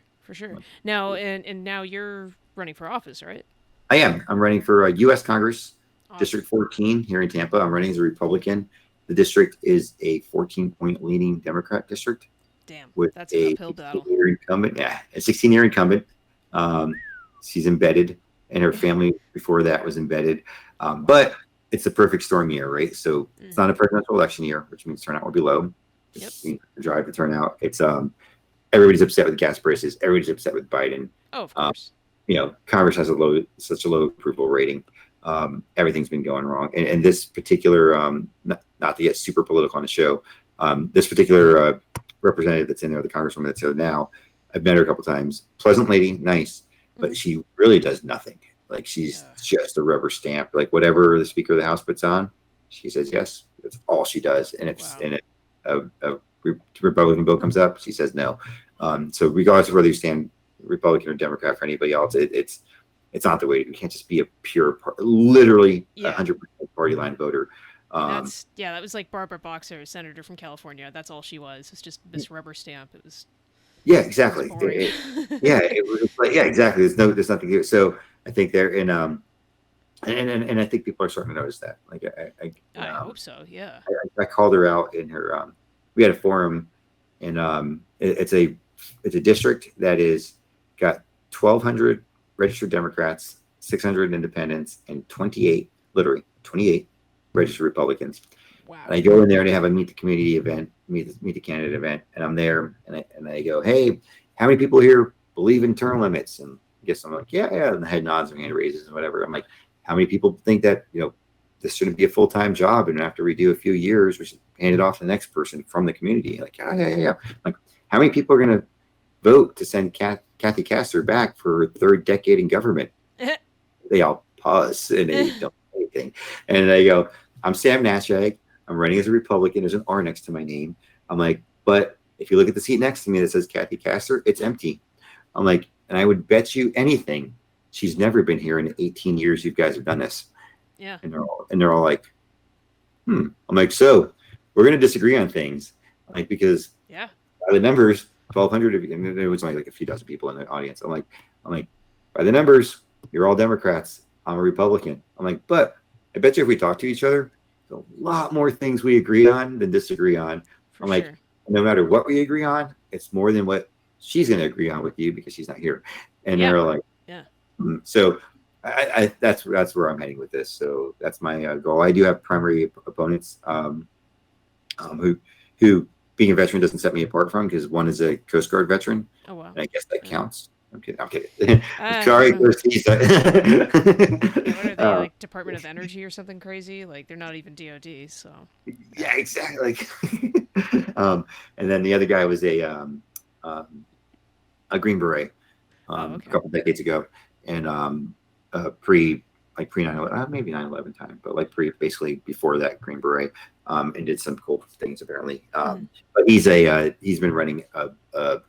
Now and now you're running for office, right? I am. I'm running for U.S. Congress, awesome. District 14 here in Tampa. I'm running as a Republican. The district is a 14-point leading Democrat district. Damn, with that's an uphill battle. Incumbent, a 16-year incumbent. She's embedded, and her family before that was embedded. But it's a perfect storm year, right? So it's not a presidential election year, which means turnout will be low. The drive to turnout. It's everybody's upset with gas prices. Everybody's upset with Biden. Oh, of course. Congress has such a low approval rating. Everything's been going wrong, and this particular, not to get super political on the show, this particular representative that's in there, the congresswoman that's there now, I've met her a couple times. Pleasant lady, nice, but she really does nothing. She's just a rubber stamp. Whatever the Speaker of the House puts on, she says yes. That's all she does. And it's a Republican bill comes up, she says no. So regardless of whether you stand Republican or Democrat, for anybody else, it's not the way. You can't just be a pure, literally 100% party line voter. That was like Barbara Boxer, a senator from California. That's all she was. It's just this rubber stamp. It was. Yeah, exactly. It was exactly. There's nothing here. So I think they're in, and I think people are starting to notice that. I hope so. Yeah. I called her out in her. We had a forum, and it's a district that is got 1,200 registered Democrats, 600 independents, and 28 literally 28 registered Republicans. Wow. And I go in there and they have a meet the community event, meet the candidate event, and I'm there and I go, hey, how many people here believe in term limits? And I guess I'm like, yeah. And the head nods and hand raises and whatever. I'm like, how many people think that, this shouldn't be a full-time job, and after we do a few years, we should hand it off to the next person from the community? Like, yeah. Like, how many people are going to vote to send Kathy Castor back for her third decade in government? They all pause and they don't say anything. And I go, I'm Sam Nashag. I'm running as a Republican. There's an R next to my name. I'm like, but if you look at the seat next to me that says Kathy Castor, it's empty. I'm like, and I would bet you anything she's never been here in 18 years you guys have done this. Yeah. And they're all like, I'm like, so we're going to disagree on things, like, because by the numbers, 1,200 of you, and there was only like a few dozen people in the audience. I'm like, by the numbers, you're all Democrats. I'm a Republican. I'm like, but I bet you if we talk to each other, there's a lot more things we agree on than disagree on. I'm like, no matter what we agree on, it's more than what she's going to agree on with you because she's not here. And they're like, so I that's where I'm heading with this. So that's my goal. I do have primary opponents who being a veteran doesn't set me apart from, because one is a Coast Guard veteran. Oh wow! And I guess that counts. I'm kidding. Sorry, what are they, like Department of Energy or something crazy? Like, they're not even DOD. So yeah, exactly. And then the other guy was a Green Beret a couple decades ago, and pre 9/11, maybe 9/11 time, but like basically before that, Green Beret, and did some cool things apparently. But he's been running a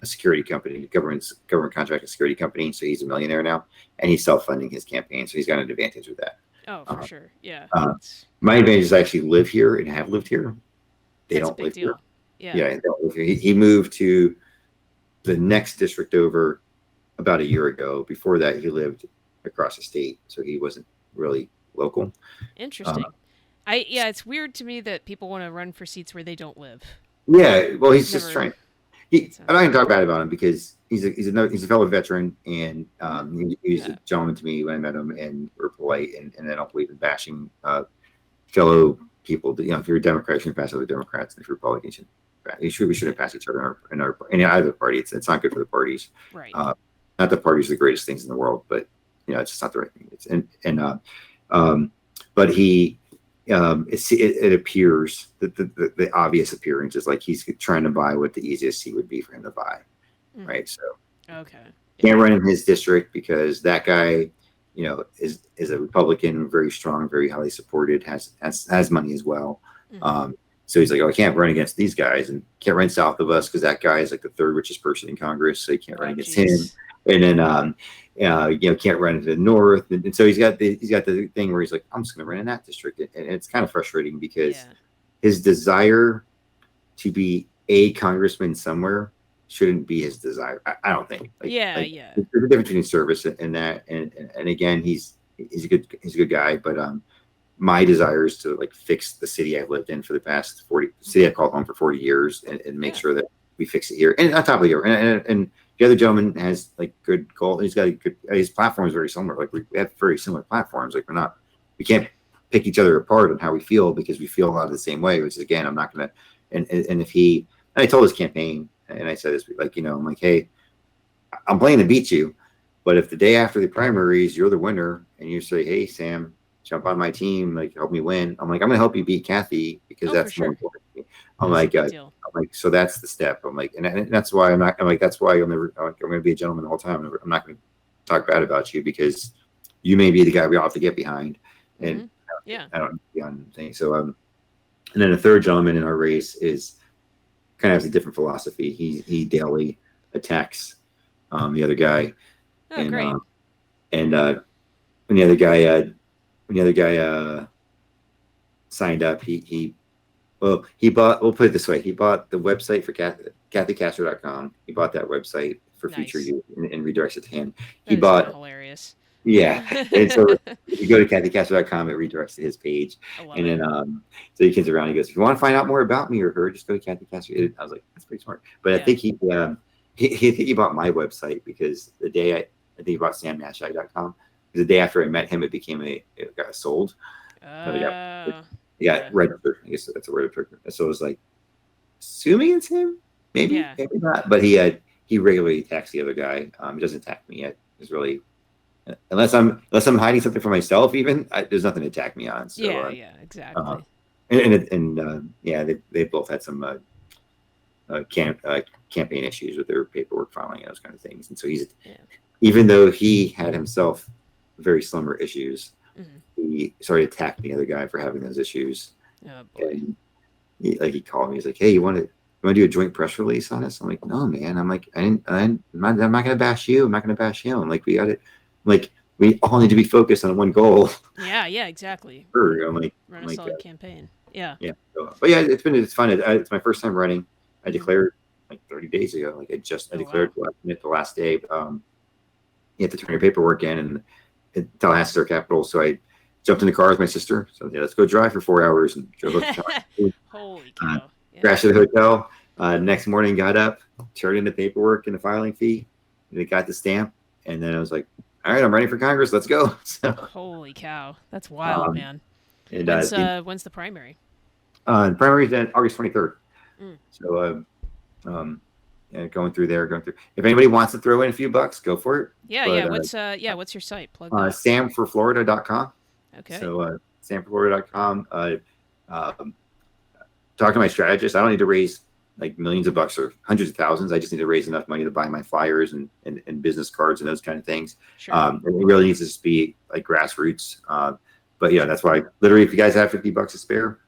security company, government contracted security company, so he's a millionaire now, and he's self-funding his campaign, so he's got an advantage with that. Oh, for sure, yeah. My advantage is I actually live here and have lived here. They don't live here. Yeah, they don't live here. He moved to the next district over about a year ago. Before that, he lived across the state, so he wasn't really local. Interesting. It's weird to me that people want to run for seats where they don't live. Yeah, well, he's just trying. I'm not going to talk bad about him because he's a fellow veteran, and he's a gentleman to me when I met him, and we're polite, and I don't believe in bashing fellow people. If you're a Democrat, you shouldn't pass other Democrats, and if you're Republican, we shouldn't pass each other in either party. It's not good for the parties. Right. Not that parties are the greatest things in the world, but it's just not the right thing. But he. It appears that the obvious appearance is like he's trying to buy what the easiest seat would be for him to buy, right? So can't run in his district because that guy, is a Republican, very strong, very highly supported, has money as well. So he's like, I can't run against these guys, and can't run south of us because that guy is like the third richest person in Congress, so you can't run against him. And then can't run into the north, and so he's got the thing where he's like, I'm just going to run in that district, and it's kind of frustrating because his desire to be a congressman somewhere shouldn't be his desire. I don't think. There's a difference between service and that, and again, he's a good guy, but my desire is to like fix the city I've lived in for the past 40 city I've called home for 40 years, and make sure that we fix it here. And on top of here, and the other gentleman has like good goal. He's got his platform is very similar. Like we have very similar platforms. Like we can't pick each other apart on how we feel because we feel a lot of the same way. Which is, again, I'm not gonna. And if I told his campaign, and I said this, like, I'm like, hey, I'm playing to beat you, but if the day after the primaries you're the winner and you say, hey, Sam, jump on my team, like help me win. I'm like, I'm gonna help you beat Kathy because that's more important to me. I'm like, so that's the step. I'm like, and that's why that's why I'm going to be a gentleman the whole time. I'm not going to talk bad about you because you may be the guy we all have to get behind. And I don't be on things. So, and then the third gentleman in our race is kind of has a different philosophy. He daily attacks the other guy. Oh, great. When the other guy signed up, we'll put it this way. He bought the website for KathyCastro.com. He bought that website for future use and redirects it to him. He bought hilarious. Yeah. And so if you go to KathyCastro.com, it redirects to his page. And then so he comes around, he goes, if you want to find out more about me or her, just go to Kathy Castro. I was like, that's pretty smart. But I think he bought my website because the day I think he bought SamNashag.com. Because the day after I met him, it got sold. So Oh, they got yeah, registered. I guess that's the word. So it was like, assuming it's him, maybe, yeah, maybe not. But he regularly attacks the other guy. He doesn't attack me yet. It's really unless I'm hiding something from myself. Even there's nothing to attack me on. So yeah, yeah, uh, exactly. yeah, they both had some campaign issues with their paperwork filing and those kind of things. And so Yeah. even though he had himself very similar issues, Hmm. he started attacking the other guy for having those issues. Oh boy. And he called me. He's like, "Hey, you want to do a joint press release on this?" I'm like, "No, man." I'm like, I'm not gonna bash you. I'm not gonna bash him. I'm like, we got it. Like, we all need to be focused on one goal. Yeah, yeah, exactly. I'm like, Run a solid that. campaign. Yeah. Yeah. So, but yeah, it's fun. It's my first time running. I Hmm. declared like 30 days ago. Like I Oh wow. declared the last day. You have to turn your paperwork in and Tallahassee our capital. So I jumped in the car with my sister. So yeah, let's go drive for 4 hours and drove up to Tallahassee. Holy Uh, cow. Yeah. Crashed at the hotel. Next morning, got up, turned in the paperwork and the filing fee. And it got the stamp. And then I was like, all right, I'm ready for Congress. Let's go. So, Holy cow. That's wild, um, man. and When's the primary? primary is on August 23rd. Mm. So, yeah, going through. If anybody wants to throw in a few bucks, go for it. Yeah, But yeah. What's your site? Plug that. samforflorida.com. Okay. So samforflorida.com. Um, Talk to my strategist. I don't need to raise like millions of bucks or hundreds of thousands. I just need to raise enough money to buy my flyers and business cards and those kind of things. Sure. And it really needs to just be like grassroots. But yeah, that's why literally, if you guys have 50 bucks to spare,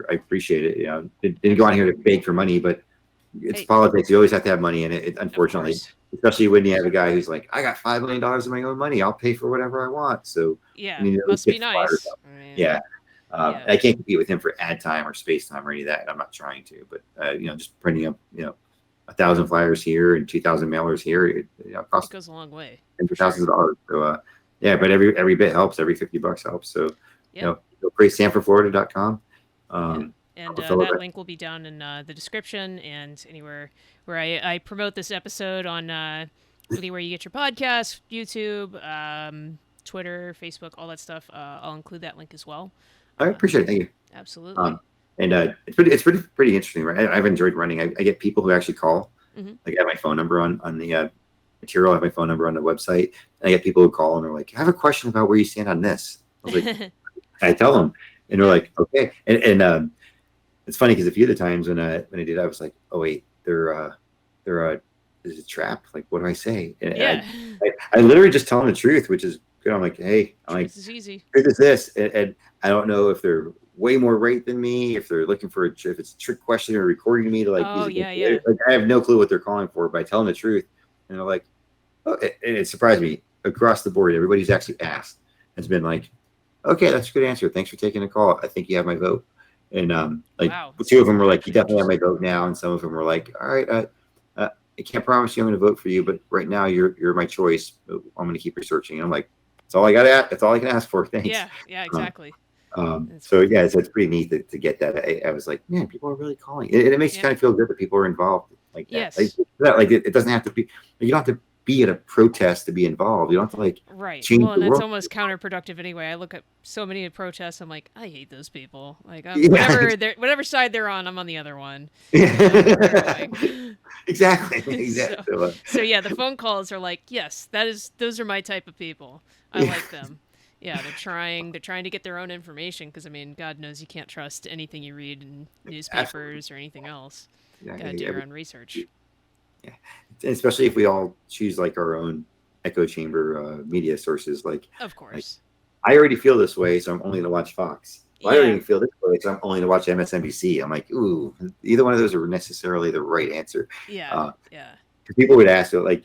I appreciate it. Didn't go on here to beg for money, but it's Hey, politics. You always have to have money in it, of unfortunately, course. especially when you have a guy who's like, I got $5 million of my own money. I'll pay for whatever I want. So Yeah, you need to at least must be get the flyers nice. up. I mean, Yeah. yeah. I can't compete with him for ad time or space time or any of that. And I'm not trying to, but just printing up, 1,000 flyers here and 2,000 mailers here, it It costs goes a long way, tens for of thousands sure. of dollars. So, yeah, but every bit helps. Every 50 bucks helps. So, Yep. feel free, sanfordflorida.com. Yeah. Um, And I'll fill that it. link will be down in the description and anywhere where I promote this episode on anywhere you get your podcast, YouTube, Twitter, Facebook, all that stuff. I'll include that link as well. I appreciate it. Thank you. Absolutely. Um, and it's pretty interesting, right? I've enjoyed running. I get people who actually call. Hmm. Like, I have my phone number on the material. I have my phone number on the website. And I get people who call and they're like, I have a question about where you stand on this. I was like, I tell them, and they're Yeah. like, okay. And it's funny because a few of the times when I did, I was like, oh wait, they're is it a trap? Like, what do I say? And Yeah. I literally just tell them the truth, which is good. I'm like, hey, Truth is easy. truth is this, and I don't know if they're way more right than me, if they're looking for if it's a trick question or recording me to like Oh, use yeah, it. yeah. Like, I have no clue what they're calling for, but I tell them the truth, and they're like, oh, and it surprised me across the board. Everybody's actually asked has been like, okay, that's a good answer. Thanks for taking the call. I think you have my vote. And like, Wow. two of them were like, you Actually definitely have my interesting. vote now, and some of them were like, all right, I can't promise you I'm going to vote for you, but right now you're my choice. I'm going to keep researching. And I'm like, that's all I got. That's all I can ask for. Thanks. Yeah, yeah, Uh, exactly. It's so yeah, it's pretty neat to get that. I was like, man, people are really calling, and it makes you yeah. kind of feel good that people are involved like that. Yes. Like it doesn't have to be. You don't have to be at a protest to be involved. You don't have to like Right. change Well, the and that's world. almost counterproductive anyway. I look at so many protests. I'm like, I hate those people. Like, Yeah, whatever side they're on, I'm on the other one. They're exactly. annoying. Exactly. so, So, so yeah, the phone calls are like, yes, those are my type of people. I yeah, like them. Yeah, they're trying to get their own information because I mean, God knows you can't trust anything you read in absolutely. newspapers or anything else. Gotta Exactly. do your own research. Yeah. Especially if we all choose like our own echo chamber media sources. Of Like course. I already feel this way, so I'm only going to watch Fox. Well, I Yeah. already feel this way, so I'm only going to watch MSNBC. I'm like, ooh, either one of those are necessarily the right answer. Yeah. Uh, Yeah. People would ask, do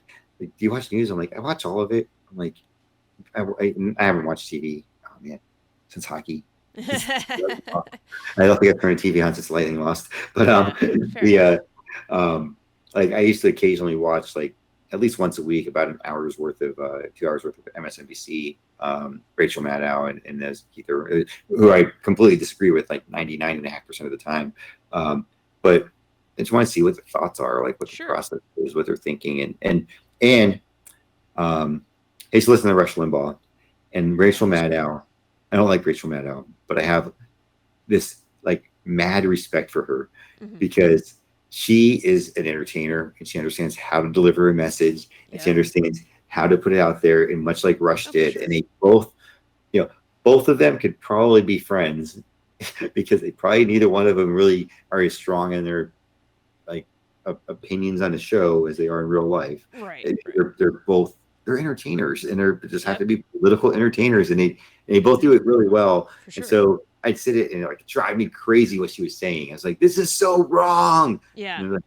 you watch news? I'm like, I watch all of it. I'm like, I haven't watched TV. Oh man, since hockey. I don't think I've turned a TV on since Lightning lost. But Yeah. Fair enough. the like I used to occasionally watch like at least once a week about an hour's worth of 2 hours worth of MSNBC. Rachel Maddow and those who I completely disagree with like 99.5% of the time. But I just want to see what the thoughts are, like what the Sure. process is, what they're thinking, and I used to listen to Rush Limbaugh and Rachel Nice. Maddow. I don't like Rachel Maddow, but I have this like mad respect for her Mm-hmm. because she is an entertainer and she understands how to deliver a message and she Yep. understands how to put it out there. And much like Rush Oh, for did, and sure. they both, you know, both of them could probably be friends because they probably neither one of them really are as strong in their like opinions on the show as they are in real life. Right. Right. They're both they're entertainers and they're just have Yep. to be political entertainers and they both Mm-hmm. do it really well. For And sure. so I'd sit it and like it drive me crazy what she was saying. I was like, this is so wrong. Yeah. And like,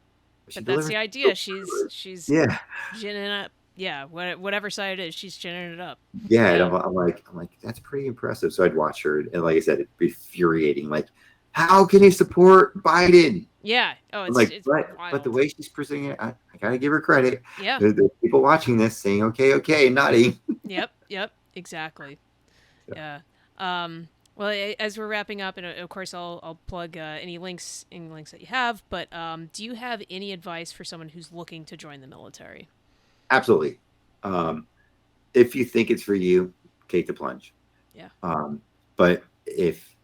she But that's the delivers so idea. She's yeah. ginning up. Yeah. Whatever side it is, she's ginning it up. Yeah. And Yeah. I'm like, that's pretty impressive. So I'd watch her and like I said, it'd be infuriating. Like, how can he support Biden? Yeah. Oh, I'm like, it's but the wild. way she's presenting it, I gotta give her credit. Yeah. There's people watching this saying, okay, okay, nodding. Yep. Yep. Exactly. So, Yeah. Well, as we're wrapping up, and of course, I'll plug any links that you have. But do you have any advice for someone who's looking to join the military? absolutely. Um, if you think it's for you, take the plunge. Yeah. But if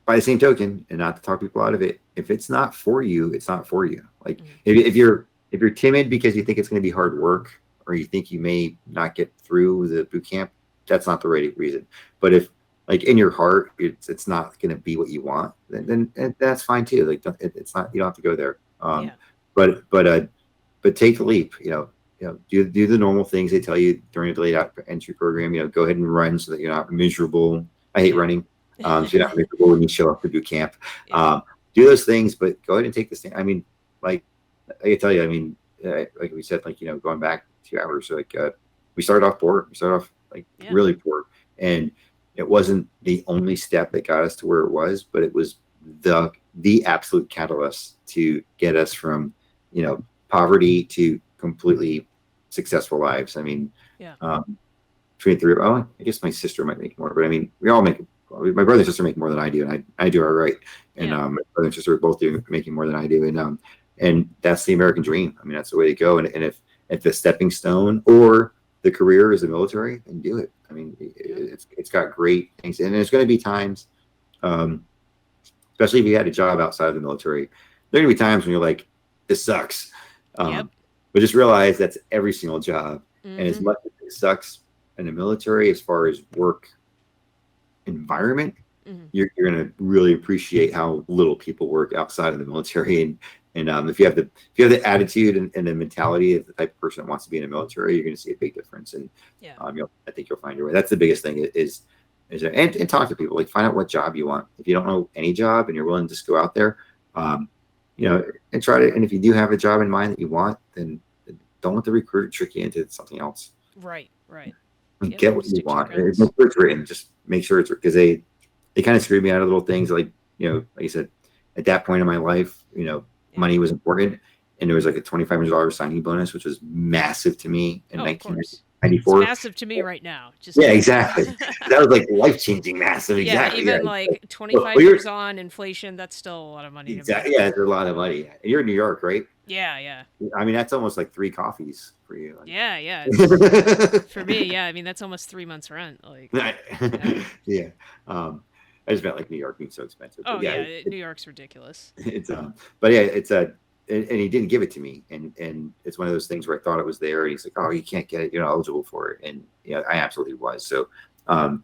by the same token, and not to talk people out of it, if it's not for you, it's not for you. Like Hmm. if you're timid because you think it's going to be hard work or you think you may not get through the boot camp, that's not the right reason. But if like in your heart, it's not going to be what you want, then that's fine too. Like it's not you don't have to go there. Yeah. But but take the leap. Do the normal things they tell you during the late out entry program. Go ahead and run so that you're not miserable. I hate Yeah. running. So you're not miserable when you show up to boot camp. Yeah. Do those things, but go ahead and take the stand. I mean, like I can tell you, I mean, like we said, like going back 2 hours, so like we started off poor. We started off like Yeah. really poor, and it wasn't the only step that got us to where it was, but it was the absolute catalyst to get us from poverty to completely successful lives. I mean, Yeah. between the three, oh, I guess my sister might make more, but I mean, we all make. My brother and sister make more than I do, and I do all right. And Yeah. my brother and sister are both making more than I do, and that's the American dream. I mean, that's the way to go. And if the stepping stone or the career is the military, then do it. I mean, it's got great things, and there's going to be times, especially if you had a job outside of the military, there are going to be times when you're like, this sucks. Yep. But just realize that's every single job, and as Mm-hmm. much as it sucks in the military, as far as work environment, Mm-hmm. you're going to really appreciate how little people work outside of the military. And if you have the attitude and the mentality of the type of person that wants to be in the military, you're going to see a big difference. And Yeah. I think you'll find your way. That's the biggest thing and talk to people, like find out what job you want. If you don't know any job and you're willing to just go out there, and try to. And if you do have a job in mind that you want, then don't let the recruiter trick you into something else. Right. Right. And Yep. get what you Stick to your want. guns. Make sure it's written. Just make sure it's because they kind of screwed me out of little things like like I said, at that point in my life, Yeah. money was important, and there was like a $2,500 signing bonus, which was massive to me in Oh, of course. It's 1994. massive to me right now. Just Yeah, exactly. That was like life changing, massive. yeah. Exactly. Even Yeah. like Well, 25 years on, inflation. That's still a lot of money to me. exactly. Yeah, it's a lot of money. And you're in New York, right? Yeah. Yeah. I mean, that's almost like 3 coffees for you. Like, Yeah. Yeah. For me, yeah. I mean, that's almost 3 months rent. Like. Yeah. yeah. I just meant like New York being so expensive. Oh But yeah, yeah. New York's ridiculous. it's but yeah, it's and he didn't give it to me, and it's one of those things where I thought it was there, and he's like, oh, you can't get it, you're not eligible for it, and I absolutely was. So talk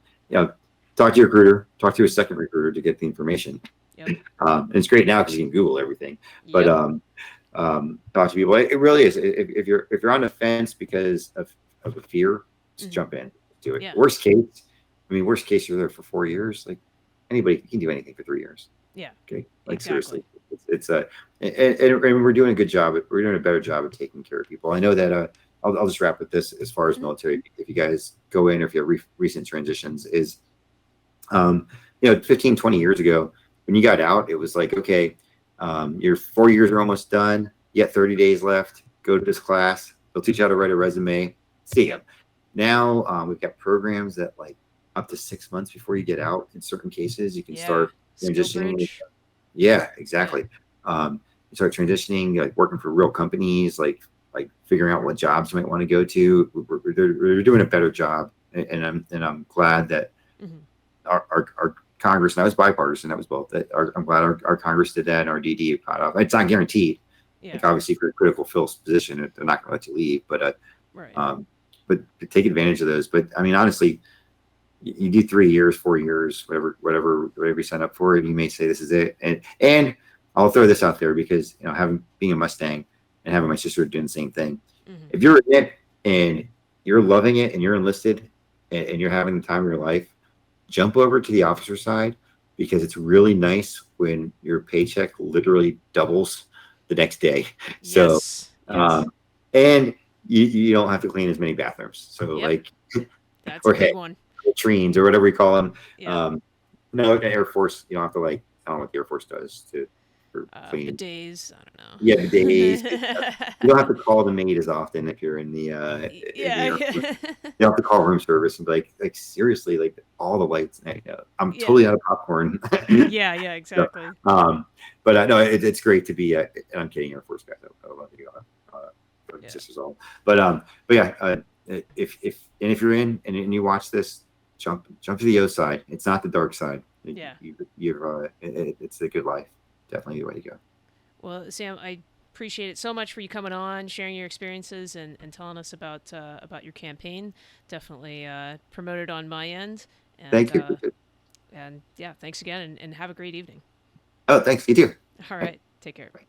to your recruiter, talk to a second recruiter to get the information. Yep. And it's great now because you can Google everything, but Yep. talk to people. It really is. If you're on the fence because of a fear, just Mhm. jump in, do it. Yeah. Worst case, you're there for 4 years. Like anybody can do anything for 3 years. Yeah. Okay, like Exactly. seriously, it's and we're doing a good job. We're doing a better job of taking care of people. I know that. I'll just wrap with this as far as Mhm. military. If you guys go in, or if you have recent transitions, is 15, 20 years ago when you got out, it was like, okay, your 4 years are almost done. Yet 30 days left. Go to this class. They'll teach you how to write a resume. See ya. Now we've got programs that like up to 6 months before you get out. In certain cases, you can Yeah. start Skill transitioning. bridge. Yeah, exactly. You start transitioning, like working for real companies, like figuring out what jobs you might want to go to. They're doing a better job, and I'm glad that Mhm. our Congress, and that was bipartisan. That was both. I'm glad our Congress did that, and our DD caught up. It's not guaranteed. Yeah. Like obviously, for a critical fill position, they're not going to let you leave. Right. But take advantage of those. But I mean, honestly, you do 3 years, 4 years, whatever you sign up for, and you may say this is it. And I'll throw this out there because having being a Mustang and having my sister doing the same thing. Mm-hmm. If you're in it and you're loving it and you're enlisted and you're having the time of your life, jump over to the officer side because it's really nice when your paycheck literally doubles the next day. So, Yes. Yes. and you don't have to clean as many bathrooms. So Yep. like, That's or a big one. latrines or whatever we call them. Yeah. No, the Air Force, you don't have to like, I don't know what the Air Force does for cleaning. Bidets. I don't Yeah, the days. know. You don't have to call the maid as often if you're in the Yeah. Air Force. You don't have to call room service and be like seriously, like all the lights. I'm Yeah. totally out of popcorn. Yeah. Yeah. Exactly. So, but no, it's great to be. And I'm kidding, Air Force guys. I love you, Yeah. sisters all. But yeah, if you're in and you watch this, jump to the O side. It's not the dark side. Yeah. It's the good life. Definitely the way to go. Well, Sam, I appreciate it so much for you coming on, sharing your experiences, and telling us about your campaign. Definitely promoted on my end. And, Thank you. And yeah, thanks again, and have a great evening. Oh, thanks. You too. All right, take care. Bye.